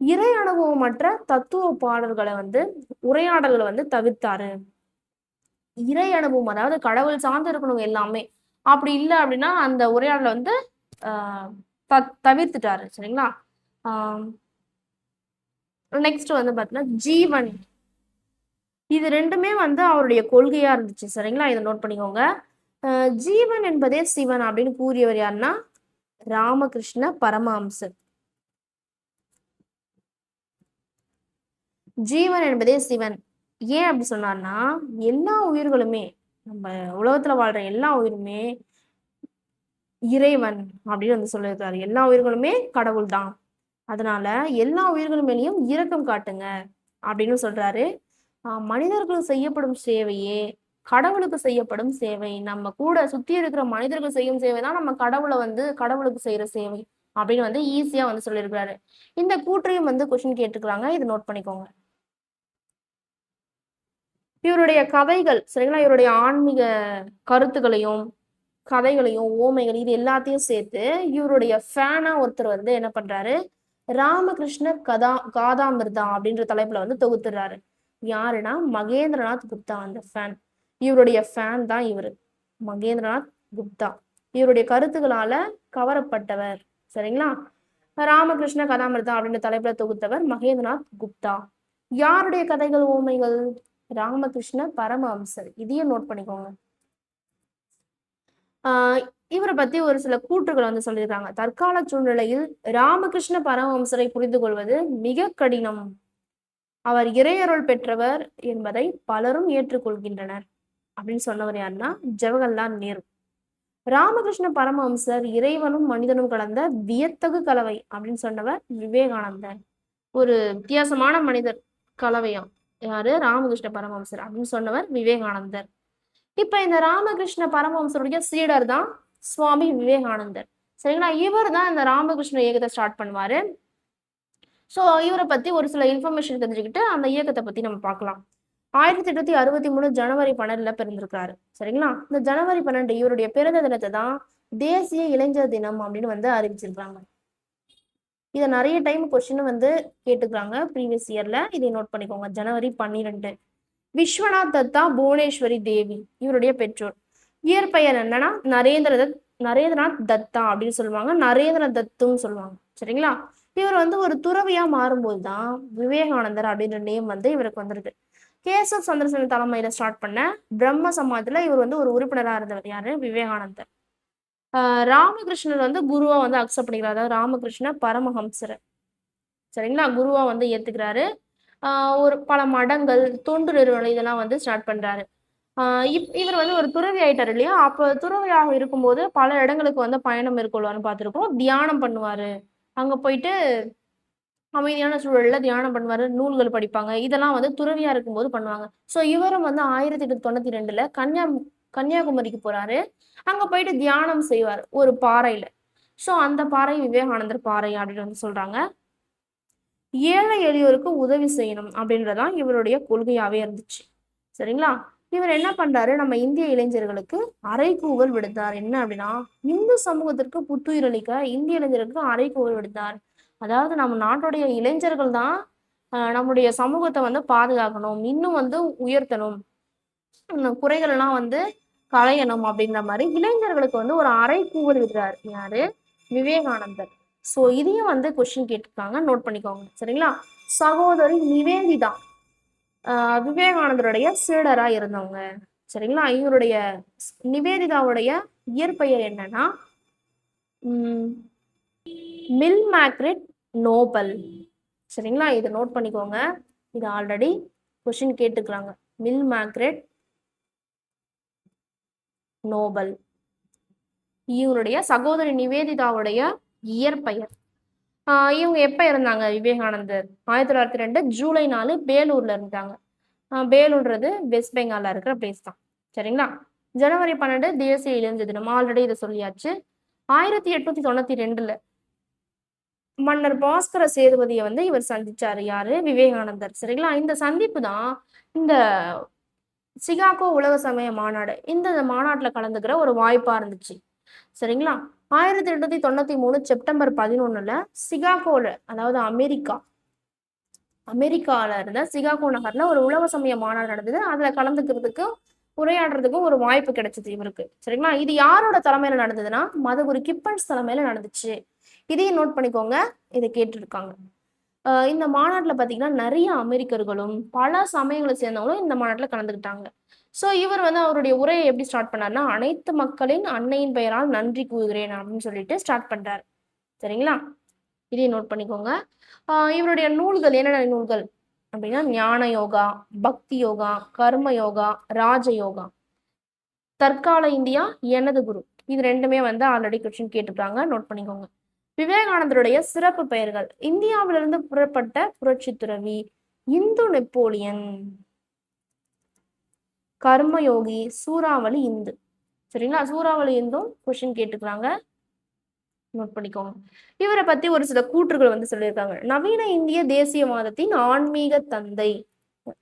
இறை அனுபவமற்ற தத்துவ பாடல்களை வந்து உரையாடல்களை வந்து தவிர்த்தாரு. இறை அனுபவம், அதாவது கடவுள் சார்ந்து இருக்கணும் எல்லாமே. அப்படி இல்லை அப்படின்னா அந்த உரையாடலை வந்து தவிர்த்துட்டாரு. சரிங்களா? நெக்ஸ்ட் வந்து பாத்தீங்கன்னா ஜீவன். இது ரெண்டுமே வந்து அவருடைய கொள்கையா இருந்துச்சு. சரிங்களா? இதை நோட் பண்ணிக்கோங்க. ஜீவன் என்பதே சிவன் அப்படின்னு கூறியவர் யாருன்னா ராமகிருஷ்ண பரமஹம்சர். ஜீவன் என்பதே சிவன். ஏன் அப்படி சொன்னார்னா எல்லா உயிர்களுமே, நம்ம உலகத்துல வாழ்ற எல்லா உயிருமே இறைவன் அப்படின்னு வந்து சொல்லியிருக்காரு. எல்லா உயிர்களுமே கடவுள் தான். அதனால எல்லா உயிர்கள் மேலேயும் இரக்கம் காட்டுங்க அப்படின்னு சொல்றாரு. மனிதர்களுக்கு செய்யப்படும் சேவையே கடவுளுக்கு செய்யப்படும் சேவை. நம்ம கூட சுத்தி இருக்கிற மனிதர்கள் செய்யும் சேவை தான் நம்ம கடவுளுக்கு செய்யற சேவை அப்படின்னு வந்து ஈஸியா வந்து சொல்லியிருக்கிறாரு. இந்த கூற்றையும் வந்து கொஸ்டின் கேட்டுக்கிறாங்க. இதை நோட் பண்ணிக்கோங்க. இவருடைய கதைகள், சரிங்களா, இவருடைய ஆன்மீக கருத்துக்களையும் கதைகளையும் ஓமைகள் இது எல்லாத்தையும் சேர்த்து இவருடைய ஃபேனா ஒருத்தர் வந்து என்ன பண்றாரு, ராமகிருஷ்ண காதாமிர்தா அப்படின்ற தலைப்புல வந்து தொகுத்துறாரு. யாருன்னா மகேந்திரநாத் குப்தா. அந்த ஃபேன், இவருடைய ஃபேன் தான் இவரு மகேந்திரநாத் குப்தா. இவருடைய கருத்துக்களால கவரப்பட்டவர். சரிங்களா? ராமகிருஷ்ண கதாமிர்தா அப்படின்ற தலைப்புல தொகுத்தவர் மகேந்திரநாத் குப்தா. யாருடைய கதைகள் ஓமைகள்? ராமகிருஷ்ண பரமஹம்சர். இதையும் நோட் பண்ணிக்கோங்க. இவரை பத்தி ஒரு சில கூற்றுகள் வந்து சொல்லியிருக்காங்க. தற்கால சூழ்நிலையில் ராமகிருஷ்ண பரமஹம்சரை புரிந்து கொள்வது மிக கடினம். அவர் இறையருள் பெற்றவர் என்பதை பலரும் ஏற்றுக்கொள்கின்றனர் அப்படின்னு சொன்னவர் யாருன்னா ஜவஹர்லால் நேரு. ராமகிருஷ்ண பரமஹம்சர் இறைவனும் மனிதனும் கலந்த வியத்தகு கலவை அப்படின்னு சொன்னவர் விவேகானந்தர். ஒரு வித்தியாசமான மனிதர் கலவையாம். யாரு? ராமகிருஷ்ண பரமஹம்சர் அப்படின்னு சொன்னவர் விவேகானந்தர். இப்ப இந்த ராமகிருஷ்ண பரமஹம்சருடைய சீடர் தான் சுவாமி விவேகானந்தர். சரிங்களா? இவர் தான் இந்த ராமகிருஷ்ண இயக்கத்தை ஸ்டார்ட் பண்ணுவாரு. ஸோ இவரை பத்தி ஒரு சில இன்ஃபர்மேஷன் தெரிஞ்சுக்கிட்டு அந்த இயக்கத்தை பத்தி நம்ம பார்க்கலாம். 1863 ஜனவரி 12 பிறந்திருக்காரு. சரிங்களா? இந்த ஜனவரி 12 இவருடைய பிறந்த தினத்தை தான் தேசிய இளைஞர் தினம் அப்படின்னு வந்து அறிவிச்சிருக்காங்க. இதை நிறைய டைம் கொஸ்டின் வந்து கேட்டுக்கிறாங்க ப்ரீவியஸ் இயர்ல. இதை நோட் பண்ணிக்கோங்க. ஜனவரி 12. விஸ்வநாத் தத்தா புவனேஸ்வரி தேவி இவருடைய பெற்றோர். இயற்பெயர் என்னன்னா நரேந்திரநாத் தத்தா அப்படின்னு சொல்லுவாங்க. நரேந்திர தத்துன்னு சொல்லுவாங்க. சரிங்களா? இவர் வந்து ஒரு துறவியா மாறும்போது தான் விவேகானந்தர் அப்படின்ற நேம் வந்து இவருக்கு வந்துருது. கேசவ் சந்திரசேகர் தலைமையில ஸ்டார்ட் பண்ண பிரம்ம சமாஜ்ல இவர் வந்து ஒரு உறுப்பினராக இருந்தவர். யாரு? விவேகானந்தர். ராமகிருஷ்ணர் வந்து குருவா வந்து அக்செப்ட் பண்ணிக்கிறார். அதாவது ராமகிருஷ்ண பரமஹம்சர் சரிங்களா குருவா வந்து ஏத்துக்கிறாரு. ஒரு பல மடங்கள், தொண்டு நிறுவனம் இதெல்லாம் வந்து ஸ்டார்ட் பண்றாரு. இவர் வந்து ஒரு துறவி ஆயிட்டாரு இல்லையா? அப்ப துறவியாக இருக்கும்போது பல இடங்களுக்கு வந்து பயணம் மேற்கொள்வார்னு பார்த்துருக்கோம். தியானம் பண்ணுவாரு. அங்க போயிட்டு அமைதியான சூழல்ல தியானம் பண்ணுவாரு. நூல்கள் படிப்பாங்க. இதெல்லாம் வந்து துறவியா இருக்கும்போது பண்ணுவாங்க. ஸோ இவரும் வந்து 1892 கன்னியாகுமரிக்கு போறாரு. அங்க போயிட்டு தியானம் செய்வார் ஒரு பாறையில. ஸோ அந்த பாறை விவேகானந்தர் பாறை அப்படின்னு வந்து சொல்றாங்க. ஏழை எளியோருக்கு உதவி செய்யணும் அப்படின்றதான் இவருடைய கொள்கையாவே இருந்துச்சு. சரிங்களா? இவர் என்ன பண்றாரு? நம்ம இந்திய இளைஞர்களுக்கு அறைகூவல் விடுத்தார். என்ன அப்படின்னா, இந்து சமூகத்திற்கு புத்துயிர் அளிக்க இந்திய இளைஞர்களுக்கு அறைகூவல் விடுத்தார். அதாவது நம்ம நாட்டுடைய இளைஞர்கள் தான் நம்முடைய சமூகத்தை வந்து பாதுகாக்கணும், இன்னும் வந்து உயர்த்தணும், குறைகள் எல்லாம் வந்து களையணும் அப்படின்ற மாதிரி இளைஞர்களுக்கு வந்து ஒரு அறைகூவல் விடுறாரு. யாரு? விவேகானந்தர். ஸோ இதையும் வந்து கொஸ்டின் கேட்டிருக்காங்க. நோட் பண்ணிக்கோங்க. சரிங்களா? சகோதரி நிவேதிதா விவேகானந்தருடைய சீடரா இருந்தவங்க. சரிங்களா? இவருடைய நிவேதிதாவுடைய இயற்பெயர் என்னன்னா மில் மேக்ரெட் நோபல். சரிங்களா? இதை நோட் பண்ணிக்கோங்க. இது ஆல்ரெடி கொஸ்டின் கேட்டுக்கிறாங்க. மில் மேக்ரெட் நோபல் இவருடைய சகோதரி நிவேதிதாவுடைய இயற்பெயர். இவங்க எப்ப இருந்தாங்க? விவேகானந்தர் 1902 ஜூலை 4 பேலூர்ல இருந்தாங்க. பேலூர்ன்றது வெஸ்ட் பெங்கால்ல இருக்கிற பிளேஸ் தான். சரிங்களா? ஜனவரி 12 தேசிய இளைஞர் தினம். ஆல்ரெடி இதை சொல்லியாச்சு. 1892 மன்னர் பாஸ்கர சேதுபதியை வந்து இவர் சந்திச்சாரு. யாரு? விவேகானந்தர். சரிங்களா? இந்த சந்திப்பு தான் இந்த சிகாகோ உலக சமய மாநாடு. இந்த மாநாட்டுல கலந்துக்கிற ஒரு வாய்ப்பா இருந்துச்சு. சரிங்களா? 1893 செப்டம்பர் 11 சிகாகோல, அதாவது அமெரிக்கால இருந்த சிகாகோ நகர்ல ஒரு உலக சமய மாநாடு நடந்தது. அதுல கலந்துக்கிறதுக்கு உரையாடுறதுக்கும் ஒரு வாய்ப்பு கிடைச்சது இவருக்கு. சரிங்களா? இது யாரோட தலைமையில நடந்ததுன்னா மதகுரு கிப்பன்ஸ் தலைமையில நடந்துச்சு. இதையும் நோட் பண்ணிக்கோங்க. இதை கேட்டுருக்காங்க. இந்த மாநாட்டுல பாத்தீங்கன்னா நிறைய அமெரிக்கர்களும் பல சமயங்களை சேர்ந்தவங்களும் இந்த மாநாட்டுல கலந்துக்கிட்டாங்க. ஸோ இவர் வந்து அவருடைய உரையை எப்படி ஸ்டார்ட் பண்ணார்னா, அனைத்து மக்களின் அன்னையின் பெயரால் நன்றி கூறுகிறேன் அப்படின்னு சொல்லிட்டு ஸ்டார்ட் பண்றாரு. சரிங்களா? இதையும் நோட் பண்ணிக்கோங்க. இவருடைய நூல்கள் என்னென்ன நூல்கள் அப்படின்னா, ஞான யோகா, பக்தி யோகா, கர்ம யோகா, ராஜ யோகா, தற்கால இந்தியா, எனது குரு. இது ரெண்டுமே வந்து ஆல்ரெடி கொஸ்டின் கேட்டுருக்காங்க. நோட் பண்ணிக்கோங்க. விவேகானந்தருடைய சிறப்பு பெயர்கள்: இந்தியாவிலிருந்து புறப்பட்ட புரட்சி துறவி, இந்து நெப்போலியன், கர்மயோகி, சூறாவளி இந்து. சரிங்களா? சூறாவளி இந்தும் கொஸ்டின் கேட்டுக்கிறாங்க. நோட் பண்ணிக்கோங்க. இவரை பத்தி ஒரு சில கூற்றுகள் வந்து சொல்லியிருக்காங்க. நவீன இந்திய தேசியவாதத்தின் ஆன்மீக தந்தை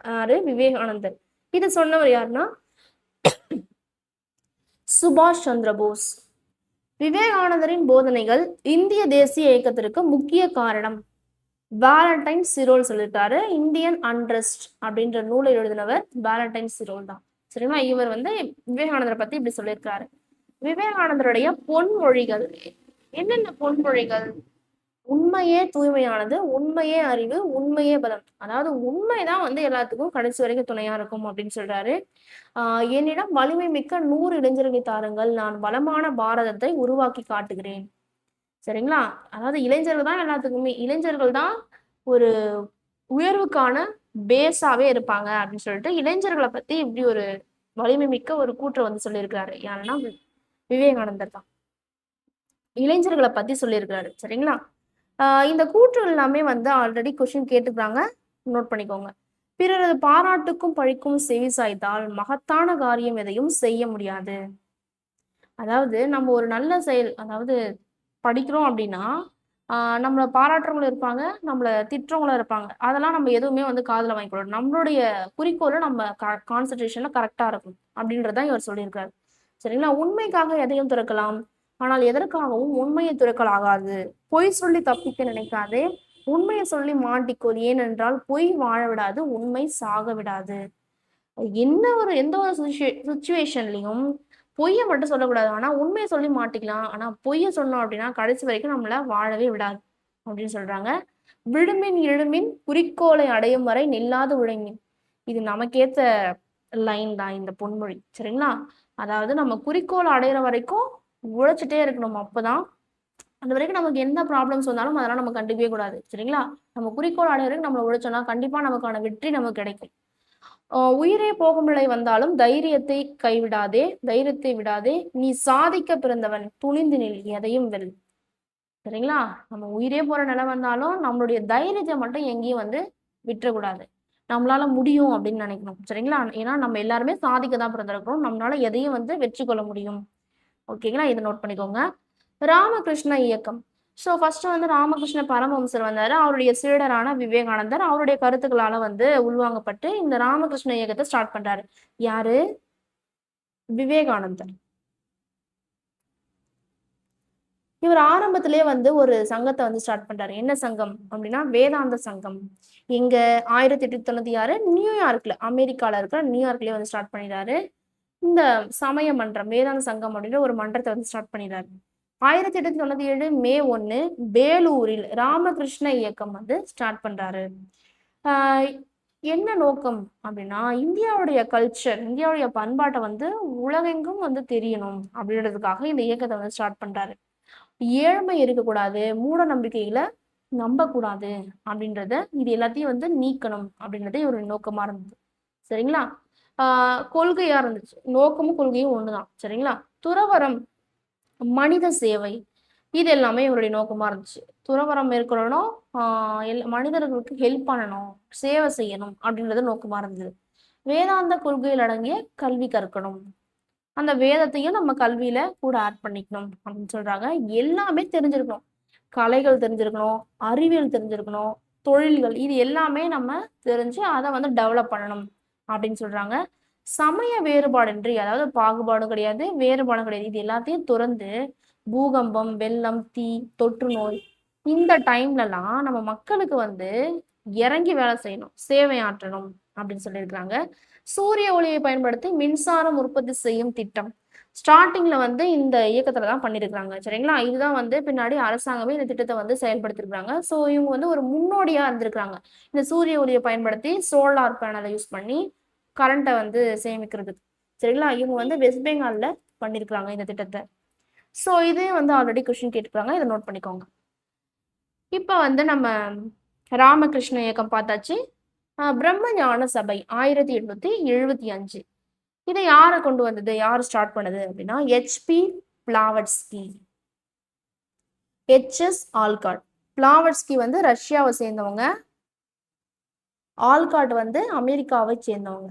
யாரு? விவேகானந்தர். இது சொன்னவர் யாருன்னா சுபாஷ் சந்திர போஸ். விவேகானந்தரின் போதனைகள் இந்திய தேசிய இயக்கத்திற்கு முக்கிய காரணம். வேலண்டைன் சிரோல் சொல்லியிருக்காரு. இந்தியன் அன்ரெஸ்ட் அப்படின்ற நூலை எழுதினவர் வேலண்டைன் சிரோல் தான். சரிங்களா? இவர் வந்து விவேகானந்தரை பத்தி இப்படி சொல்லியிருக்காரு. விவேகானந்தருடைய பொன்மொழிகள் என்னென்ன பொன்மொழிகள்? உண்மையே தூய்மையானது, உண்மையே அறிவு, உண்மையே பலம். அதாவது உண்மைதான் வந்து எல்லாத்துக்கும் கடைசி வரைக்கும் துணையா இருக்கும் அப்படின்னு சொல்றாரு. என்னிடம் வலிமை மிக்க 100 இளைஞர்களை தாருங்கள். நான் வளமான பாரதத்தை உருவாக்கி காட்டுகிறேன். சரிங்களா? அதாவது இளைஞர்கள் தான் எல்லாத்துக்குமே. இளைஞர்கள் தான் ஒரு உயர்வுக்கான பேஸாவே இருப்பாங்க அப்படின்னு சொல்லிட்டு, இளைஞர்கள பத்தி இப்படி ஒரு வலிமை மிக்க ஒரு கூற்ற வந்து சொல்லியிருக்கிறாரு. யாருன்னா விவேகானந்தர் தான். இளைஞர்கள பத்தி சொல்லியிருக்கிறாரு. சரிங்களா? இந்த கூற்று எல்லாமே வந்து ஆல்ரெடி கொஸ்டின் கேட்டுருக்காங்க. நோட் பண்ணிக்கோங்க. பிறரது பாராட்டுக்கும் பழிக்கும் செவி சாய்த்தால் மகத்தான காரியம் எதையும் செய்ய முடியாது. அதாவது நம்ம ஒரு நல்ல செயல் அதாவது படிக்கிறோம் அப்படின்னா, நம்மள பாராட்டுறவங்களும் இருப்பாங்க, நம்மள திட்டுறவங்களும் இருப்பாங்க. அதெல்லாம் நம்ம எதுவுமே வந்து காதுல வாங்கிக்கூடாது. நம்மளுடைய குறிக்கோள நம்ம கான்சன்ட்ரேஷன்ல கரெக்ட்டா இருக்கணும். அப்படின்றத தான் இவர் சொல்லியிருக்காரு. சரிங்களா? உண்மைக்காக எதையும் துறக்கலாம். ஆனால் எதற்காகவும் உண்மையை துறக்கலாகாது. பொய் சொல்லி தப்பிக்க நினைக்காதே. உண்மையை சொல்லி மாட்டிக்கொள். ஏனென்றால் பொய் வாழ விடாது, உண்மை சாக விடாது. எந்த ஒரு சிச்சுவேஷன்லயும் பொய்ய மட்டும் சொல்லக்கூடாது. ஆனா உண்மைய சொல்லி மாட்டிக்கலாம். ஆனா பொய்ய சொன்னோம் அப்படின்னா, கடைசி வரைக்கும் நம்மள வாழவே விடாது. அப்படின்னு சொல்றாங்க. "விழுமின் எழுமின் குறிக்கோளை அடையும் வரை நில்லாது உழைமின்." இது நமக்கேத்த லைன் தான் இந்த பொன்மொழி. சரிங்களா? அதாவது நம்ம குறிக்கோள் அடையிற வரைக்கும் உழைச்சுட்டே இருக்கணும். அப்பதான் அது வரைக்கும் நமக்கு எந்த ப்ராப்ளம்ஸ் வந்தாலும் அதெல்லாம் நம்ம கண்டுக்கவே கூடாது. சரிங்களா? நம்ம குறிக்கோள் அடையற வரைக்கும் நம்மள உழைச்சோம்னா, கண்டிப்பா நமக்கான வெற்றி நமக்கு கிடைக்கும். உயிரே போகும் நிலை வந்தாலும் தைரியத்தை விடாதே. நீ சாதிக்க பிறந்தவன். துணிந்து நில். எதையும் வெல். சரிங்களா? நம்ம உயிரே போற நிலை வந்தாலும், நம்மளுடைய தைரியத்த மட்டும் எங்கேயும் வந்து விட்டுறக்கூடாது. நம்மளால முடியும் அப்படின்னு நினைக்கணும். சரிங்களா? ஏன்னா நம்ம எல்லாருமே சாதிக்க தான் பிறந்திருக்கிறோம். நம்மளால எதையும் வந்து வெற்றி கொள்ள முடியும். ஓகேங்களா? இத நோட் பண்ணிக்கோங்க. ராமகிருஷ்ண இயக்கம். ஃபர்ஸ்ட் வந்து ராமகிருஷ்ண பரமஹம்சர் வந்தாரு. அவருடைய சீடரான விவேகானந்தர் அவருடைய கருத்துக்களால வந்து உள்வாங்கப்பட்டு இந்த ராமகிருஷ்ண இயக்கத்த ஸ்டார்ட் பண்றாரு. யாரு? விவேகானந்தர். இவர் ஆரம்பத்திலேயே வந்து ஒரு சங்கத்த வந்து ஸ்டார்ட் பண்றாரு. என்ன சங்கம் அப்படின்னா, வேதாந்த சங்கம். எங்க 1896 நியூயார்க்ல, அமெரிக்கால இருக்கிற நியூயார்க்லயே வந்து ஸ்டார்ட் பண்ணிறாரு. இந்த சமய மன்றம், வேதாந்த சங்கம் அப்படின்ற ஒரு மன்றத்த வந்து ஸ்டார்ட் பண்ணிறாரு. 1897 மே 1 வேலூரில் ராமகிருஷ்ண இயக்கம் வந்து ஸ்டார்ட் பண்றாரு. ஆஹ் என்ன நோக்கம் அப்படின்னா, இந்தியாவுடைய கல்ச்சர், இந்தியாவுடைய பண்பாட்டை வந்து உலகெங்கும் வந்து தெரியணும் அப்படின்றதுக்காக இந்த இயக்கத்தை வந்து ஸ்டார்ட் பண்றாரு. ஏழ்மை இருக்கக்கூடாது, மூட நம்பிக்கைகளை நம்பக்கூடாது அப்படின்றத இது எல்லாத்தையும் வந்து நீக்கணும் அப்படின்றது ஒரு நோக்கமா இருந்தது. சரிங்களா? கொள்கையா இருந்துச்சு. நோக்கமும் கொள்கையும் ஒண்ணுதான். சரிங்களா? துறவறம், மனித சேவை, இது எல்லாமே இவருடைய நோக்கமா இருந்துச்சு. துறவறம் மேற்கொள்ளணும், மனிதர்களுக்கு ஹெல்ப் பண்ணணும், சேவை செய்யணும் அப்படின்றது நோக்கமா இருந்தது. வேதாந்த கொள்கையில் அடங்கிய கல்வி கற்கணும், அந்த வேதத்தையும் நம்ம கல்வியில கூட ஆட் பண்ணிக்கணும் அப்படின்னு சொல்றாங்க. எல்லாமே தெரிஞ்சிருக்கணும். கலைகள் தெரிஞ்சிருக்கணும், அறிவியல் தெரிஞ்சிருக்கணும், தொழில்கள் இது எல்லாமே நம்ம தெரிஞ்சு அதை வந்து டெவலப் பண்ணணும் அப்படின்னு சொல்றாங்க. சமய வேறுபாடின்றி, அதாவது பாகுபாடும் கிடையாது, வேறுபாடும் கிடையாது. இது எல்லாத்தையும் துறந்து பூகம்பம், வெள்ளம், தீ, தொற்று நோய் இந்த டைம்லலாம் நம்ம மக்களுக்கு வந்து இறங்கி வேலை செய்யணும், சேவை ஆற்றணும் அப்படின்னு சொல்லியிருக்கிறாங்க. சூரிய ஒளியை பயன்படுத்தி மின்சாரம் உற்பத்தி செய்யும் திட்டம் ஸ்டார்டிங்ல வந்து இந்த இயக்கத்துல தான் பண்ணியிருக்கிறாங்க. சரிங்களா? இதுதான் வந்து பின்னாடி அரசாங்கமே இந்த திட்டத்தை வந்து செயல்படுத்திருக்காங்க. இவங்க வந்து ஒரு முன்னோடியா இருந்திருக்காங்க. இந்த சூரிய ஒளியை பயன்படுத்தி சோலார் பேனலை யூஸ் பண்ணி கரண்ட்டை வந்து சேமிக்கிறது. சரிங்களா? இவங்க வந்து வெஸ்ட் பெங்கால்ல பண்ணியிருக்கிறாங்க இந்த திட்டத்தை. இதே வந்து ஆல்ரெடி கொஸ்டின் கேட்டுருக்காங்க. இதை நோட் பண்ணிக்கோங்க. இப்ப வந்து நம்ம ராமகிருஷ்ண இயக்கம் பார்த்தாச்சு. பிரம்ம ஞான சபை 1875. இதை யாரை கொண்டு வந்தது, யார் ஸ்டார்ட் பண்ணது அப்படின்னா, HP Blavatsky, HS Olcott. Blavatsky வந்து ரஷ்யாவை சேர்ந்தவங்க, ஆல்காட் வந்து அமெரிக்காவை சேர்ந்தவங்க.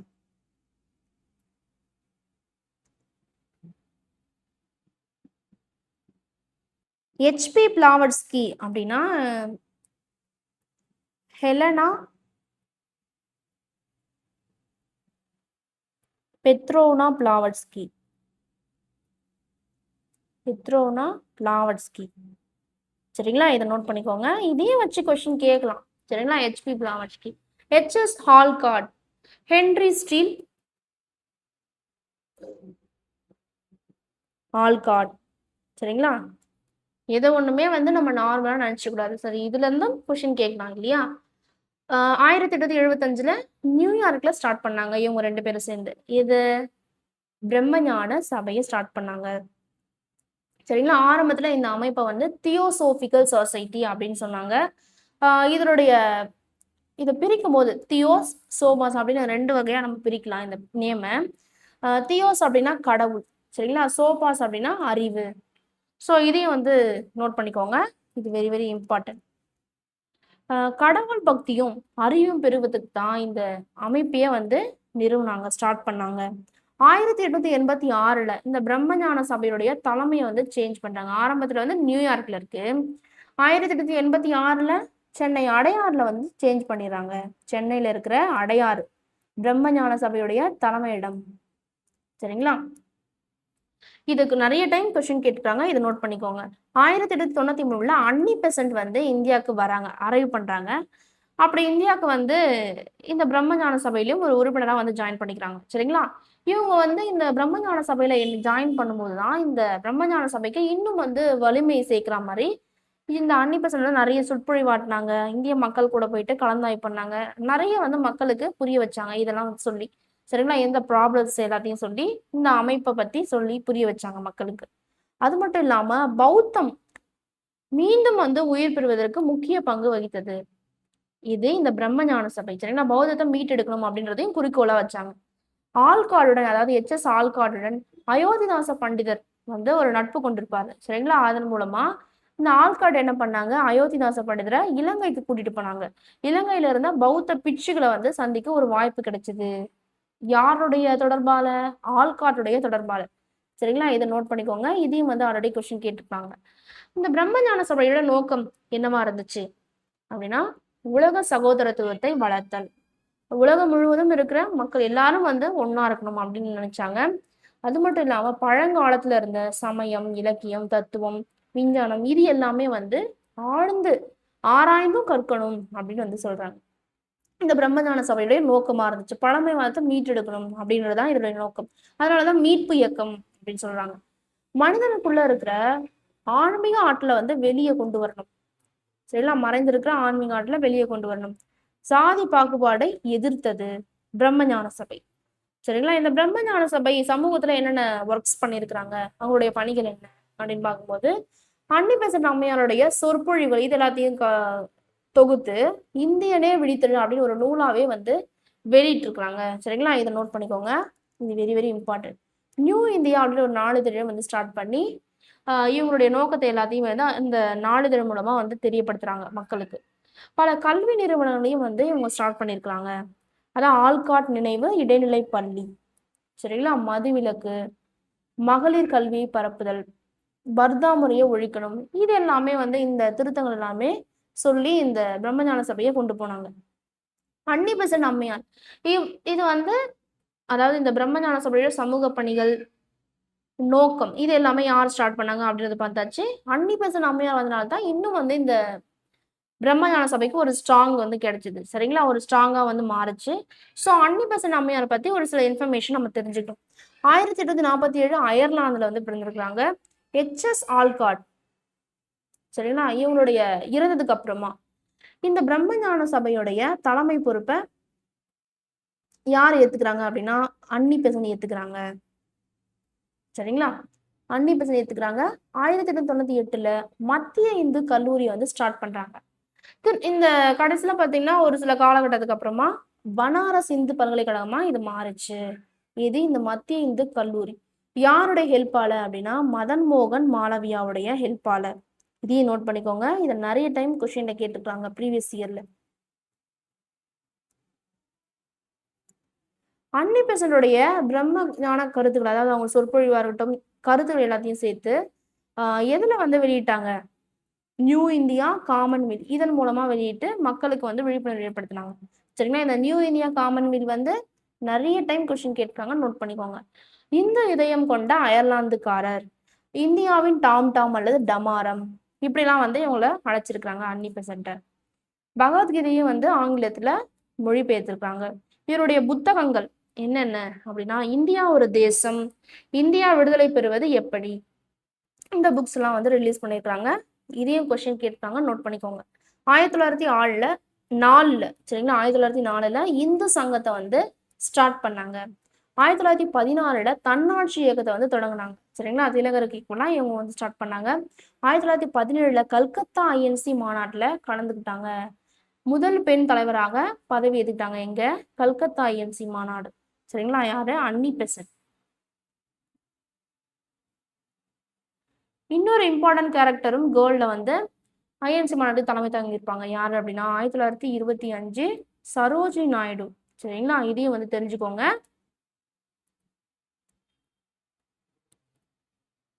ஹெச்பி பிளாவட்ஸ்கி அப்படின்னா ஹெலனா பெத்ரோனா பிளாவட்ஸ்கி. சரிங்களா? இதை நோட் பண்ணிக்கோங்க. இதையும் வச்சு கொஸ்டின் கேட்கலாம். சரிங்களா? HP Blavatsky. HS Olcott, Henry steel Olcott. சரிங்களா? எதை ஒண்ணுமே வந்து நம்ம நார்மலா நினைச்சுக்க கூடாது. சரி, இதுல இருந்தும் கொஸ்டின் கேட்கலாம் இல்லையா? 1875ல நியூயார்க்ல ஸ்டார்ட் பண்ணாங்க இவங்க 2 பேரும் சேர்ந்து. இது பிரம்மஞான சபைய ஸ்டார்ட் பண்ணாங்க. சரிங்களா? ஆரம்பத்துல இந்த அமைப்ப வந்து தியோசோபிக்கல் சொசைட்டி அப்படின்னு சொன்னாங்க. இதனுடைய இத பிரிக்கும்போது தியோஸ், சோமாஸ் அப்படின்னு 2 வகையா நம்ம பிரிக்கலாம் இந்த நேம. தியோஸ் அப்படின்னா கடவுள். சரிங்களா? சோபாஸ் அப்படின்னா அறிவு. ஸோ இதையும் வந்து நோட் பண்ணிக்கோங்க. இது வெரி வெரி இம்பார்ட்டன்ட். கடவுள் பக்தியும் அறிவும் பெறுவதற்கு தான் இந்த அமைப்பையே வந்து நிறுவனாங்க, ஸ்டார்ட் பண்ணாங்க. 1886ல இந்த பிரம்மஞான சபையுடைய தலைமையை வந்து சேஞ்ச் பண்றாங்க. ஆரம்பத்துல வந்து நியூயார்க்ல இருக்கு. 1886ல சென்னை அடையாறுல வந்து சேஞ்ச் பண்ணிடுறாங்க. சென்னையில இருக்கிற அடையாறு பிரம்மஞான சபையுடைய தலைமையிடம். சரிங்களா? இதுக்கு நிறைய டைம் கொஸ்டின் கேட்டுருக்காங்க. இதை நோட் பண்ணிக்கோங்க. 1893ல அன்னி பெசன்ட் வந்து இந்தியாவுக்கு வராங்க, அரைவ் பண்றாங்க. அப்படி இந்தியாவுக்கு வந்து இந்த பிரம்மஞான சபையிலையும் ஒரு உறுப்பினரா வந்து ஜாயின் பண்ணிக்கிறாங்க. சரிங்களா? இவங்க வந்து இந்த பிரம்மஞான சபையில ஜாயின் பண்ணும்போது தான் இந்த பிரம்மஞான சபைக்கு இன்னும் வந்து வலிமை சேர்க்கிற மாதிரி இந்த அன்னி பெசன்ட் வந்து நிறைய சொற்பொழிவாட்டினாங்க. இந்திய மக்கள் கூட போயிட்டு கலந்தாய்வு பண்ணாங்க. நிறைய வந்து மக்களுக்கு புரிய வச்சாங்க இதெல்லாம் சொல்லி. சரிங்களா? எந்த ப்ராப்ளம்ஸ் எல்லாத்தையும் சொல்லி இந்த அமைப்பை பத்தி சொல்லி புரிய வச்சாங்க மக்களுக்கு. அது மட்டும் இல்லாம பௌத்தம் மீண்டும் வந்து உயிர் பெறுவதற்கு முக்கிய பங்கு வகித்தது இது இந்த பிரம்மஞான சபை. சரிங்களா? பௌத்தத்தை மீட்டெடுக்கணும் அப்படின்றதையும் குறிக்கோளா வச்சாங்க. ஆல்காடுடன், அதாவது எச்.எஸ். ஆல்காடுடன் அயோத்திதாச பண்டிதர் வந்து ஒரு நட்பு கொண்டிருப்பாரு. சரிங்களா? அதன் மூலமா இந்த ஆல்காடு என்ன பண்ணாங்க, அயோத்திதாச பண்டிதரை இலங்கைக்கு கூட்டிட்டு போனாங்க. இலங்கையில இருந்த பௌத்த பிட்சுகளை வந்து சந்திக்க ஒரு வாய்ப்பு கிடைச்சது. யாருடைய தொடர்பால? ஆல்காட்டுடைய தொடர்பால. சரிங்களா? இதை நோட் பண்ணிக்கோங்க. இதையும் வந்து ஆல்ரெடி கொஸ்டின் கேட்டிருப்பாங்க. இந்த பிரம்மஞான சபையோட நோக்கம் என்னவா இருந்துச்சு அப்படின்னா, உலக சகோதரத்துவத்தை வளர்த்தல். உலகம் முழுவதும் இருக்கிற மக்கள் எல்லாரும் வந்து ஒண்ணா இருக்கணும் அப்படின்னு நினைச்சாங்க. அது மட்டும் இல்லாம பழங்காலத்துல இருந்த சமயம், இலக்கியம், தத்துவம், விஞ்ஞானம் இது எல்லாமே வந்து ஆழ்ந்து ஆராய்ந்தும் கற்கணும் அப்படின்னு வந்து சொல்றாங்க. இந்த பிரம்மஞான சபையுடைய நோக்கமா இருந்துச்சு. பழமைவாதத்தை மீட்டெடுக்கணும் அப்படின்றதுதான் இதோடைய நோக்கம். அதனாலதான் மீட்பு இயக்கம் அப்படின்னு சொல்றாங்க. மனிதனுக்குள்ள இருக்கிற ஆன்மீக ஆற்றலை வந்து வெளியே கொண்டு வரணும். சரிங்களா? மறைந்திருக்கிற ஆன்மீக ஆற்றலை வெளியே கொண்டு வரணும். சாதி பாகுபாடை எதிர்த்தது பிரம்மஞான சபை. சரிங்களா? இந்த பிரம்மஞான சபை சமூகத்துல என்னென்ன ஒர்க்ஸ் பண்ணியிருக்கிறாங்க, அவங்களுடைய பணிகள் என்ன அப்படின்னு பார்க்கும்போது, அன்னி பெசன்ட் அம்மையாருடைய சொற்பொழிவுகள் இது எல்லாத்தையும் தொகுத்து இந்தியனே விழித்தெழு அப்படின்னு ஒரு நூலாவே வந்து வெளியிட்டு இருக்கிறாங்க. சரிங்களா? இதை நோட் பண்ணிக்கோங்க. இது very very important. New India அப்படின்னு ஒரு நாளிதழை வந்து ஸ்டார்ட் பண்ணி இவங்களுடைய நோக்கத்தை எல்லாத்தையும் வந்து இந்த நாளிதழ் மூலமா வந்து தெரியப்படுத்துறாங்க மக்களுக்கு. பல கல்வி நிறுவனங்களையும் வந்து இவங்க ஸ்டார்ட் பண்ணியிருக்கிறாங்க. அதான் ஆல்காட் நினைவு இடைநிலை பள்ளி. சரிங்களா? மதுவிலக்கு, மகளிர் கல்வியை பரப்புதல், பர்தா முறையை ஒழிக்கணும். இது எல்லாமே வந்து இந்த திருத்தங்கள் எல்லாமே சொல்லி இந்த பிரம்மஞான சபையை கொண்டு போனாங்க. அன்னி பெசன்ட் அம்மையார் இது வந்து அதாவது இந்த பிரம்மஞான சபையோட சமூக பணிகள் நோக்கம் இது எல்லாமே யார் ஸ்டார்ட் பண்ணாங்க அப்படின்றத பார்த்தாச்சு. அன்னி பெசன்ட் அம்மையார் வந்தனால தான் இன்னும் வந்து இந்த பிரம்மஞான சபைக்கு ஒரு ஸ்ட்ராங் வந்து கிடைச்சது. சரிங்களா? ஒரு ஸ்ட்ராங்கா வந்து மாறுச்சு. ஸோ அன்னி பெசன்ட் அம்மையாரை பத்தி ஒரு சில இன்ஃபர்மேஷன் நம்ம தெரிஞ்சுக்கிட்டோம். 1847 அயர்லாந்துல வந்து பிறந்திருக்கிறாங்க. எச்.எஸ். ஆல்காட். சரிங்களா? இவங்களுடைய இறந்ததுக்கு அப்புறமா இந்த பிரம்மஞான சபையுடைய தலைமை பொறுப்பை யார் ஏத்துக்கிறாங்க அப்படின்னா அன்னி பெசன்ட் ஏத்துக்கிறாங்க. சரிங்களா? அன்னி பெசன்ட் ஏத்துக்கிறாங்க. 1898ல மத்திய இந்து கல்லூரி வந்து ஸ்டார்ட் பண்றாங்க. இந்த கடைசியில பாத்தீங்கன்னா ஒரு சில காலகட்டத்துக்கு அப்புறமா பனாரஸ் இந்து பல்கலைக்கழகமா இது மாறுச்சு. இது இந்த மத்திய இந்து கல்லூரி யாருடைய ஹெல்ப்பால அப்படின்னா மதன் மோகன் மாளவியாவுடைய ஹெல்ப்பால. இதையும் நோட் பண்ணிக்கோங்க. இதை நிறைய டைம் கொஸ்டின்ல கேட்டுருக்காங்க ப்ரீவியஸ் இயர்ல. அன்னி பெசன்டுடைய பிரம்ம ஞான கருத்துக்கள், அதாவது அவங்க சொற்பொழிவா இருக்கட்டும், கருத்துக்கள் எல்லாத்தையும் சேர்த்து எதுல வந்து வெளியிட்டாங்க? நியூ இந்தியா காமன்வெல்த் இதன் மூலமா வெளியிட்டு மக்களுக்கு வந்து விழிப்புணர்வு ஏற்படுத்தினாங்க. சரிங்களா? இந்த நியூ இந்தியா காமன்வெல்த் வந்து நிறைய டைம் கொஸ்டின் கேட்காங்க, நோட் பண்ணிக்கோங்க. இந்து இதயம் கொண்ட அயர்லாந்துக்காரர், இந்தியாவின் டாம் அல்லது டமாரம் இப்படிலாம் வந்து இவங்கள அழைச்சிருக்கிறாங்க அன்னி பெசன்ட். பகவத்கீதையும் வந்து ஆங்கிலத்துல மொழிபெயர்த்திருக்காங்க. இவருடைய புத்தகங்கள் என்னென்ன அப்படின்னா இந்தியா ஒரு தேசம், இந்தியா விடுதலை பெறுவது எப்படி, இந்த புக்ஸ் எல்லாம் வந்து ரிலீஸ் பண்ணியிருக்காங்க. இதையும் கொஸ்டின் கேட்பாங்க, நோட் பண்ணிக்கோங்க. 1904 சரிங்களா, 1904 இந்து சங்கத்தை வந்து ஸ்டார்ட் பண்ணாங்க. 1916 தன்னாட்சி இயக்கத்தை வந்து தொடங்கினாங்க. சரிங்களா, திலகருக்கு ஈக்குவலா இவங்க வந்து ஸ்டார்ட் பண்ணாங்க. 1917 கல்கத்தா ஐஎன்சி மாநாட்டுல கலந்துக்கிட்டாங்க. முதல் பெண் தலைவராக பதவி ஏற்றுக்கிட்டாங்க. எங்க? கல்கத்தா ஐஎன்சி மாநாடு. சரிங்களா, யாரு? அன்னி பெசன்ட். இன்னொரு இம்பார்ட்டன்ட் கேரக்டரும் கேர்ள்ல வந்து ஐஎன்சி மாநாட்டுக்கு தலைமை தாங்கியிருப்பாங்க. யாரு அப்படின்னா 1925 சரோஜினி நாயுடு. சரிங்களா, இதையும் வந்து தெரிஞ்சுக்கோங்க.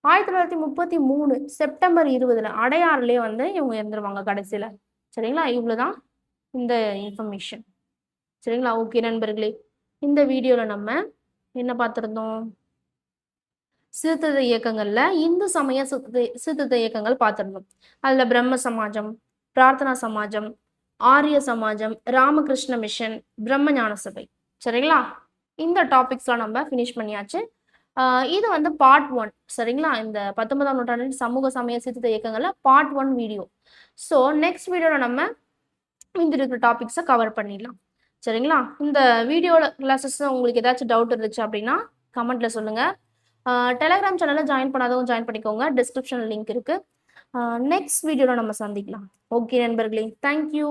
1933 செப்டம்பர் 20 அடையாறுலயே வந்து இவங்க இறந்துருவாங்க கடைசியில. சரிங்களா, இவ்வளவுதான் இந்த இன்ஃபர்மேஷன். சரிங்களா, ஓகே நண்பர்களே, இந்த வீடியோல நம்ம என்ன பார்த்திருந்தோம்? சீர்திருத்த இயக்கங்கள்ல இந்து சமய சீர்திருத்த இயக்கங்கள் பார்த்திருந்தோம். அதுல பிரம்ம சமாஜம், பிரார்த்தனா சமாஜம், ஆரிய சமாஜம், ராமகிருஷ்ண மிஷன், பிரம்ம ஞான சபை. சரிங்களா, இந்த டாபிக்ஸ்லாம் நம்ம ஃபினிஷ் பண்ணியாச்சு. இது வந்து பார்ட் 1. சரிங்களா, இந்த 19ஆம் நூற்றாண்டின் சமூக சமய சீர்திருத்த இயக்கங்கள்ல பார்ட் 1 வீடியோ. ஸோ நெக்ஸ்ட் வீடியோல நம்ம இந்த இருக்கிற டாபிக்ஸை கவர் பண்ணிடலாம். சரிங்களா, இந்த வீடியோல கிளாஸஸ் உங்களுக்கு ஏதாச்சும் டவுட் இருந்துச்சு அப்படின்னா கமெண்ட்ல சொல்லுங்க. டெலகிராம் சேனலில் ஜாயின் பண்ணாதவங்க ஜாயின் பண்ணிக்கோங்க, டிஸ்கிரிப்ஷன் லிங்க் இருக்கு. நெக்ஸ்ட் வீடியோவில் நம்ம சந்திக்கலாம். ஓகே நண்பர்களே, தேங்க்யூ.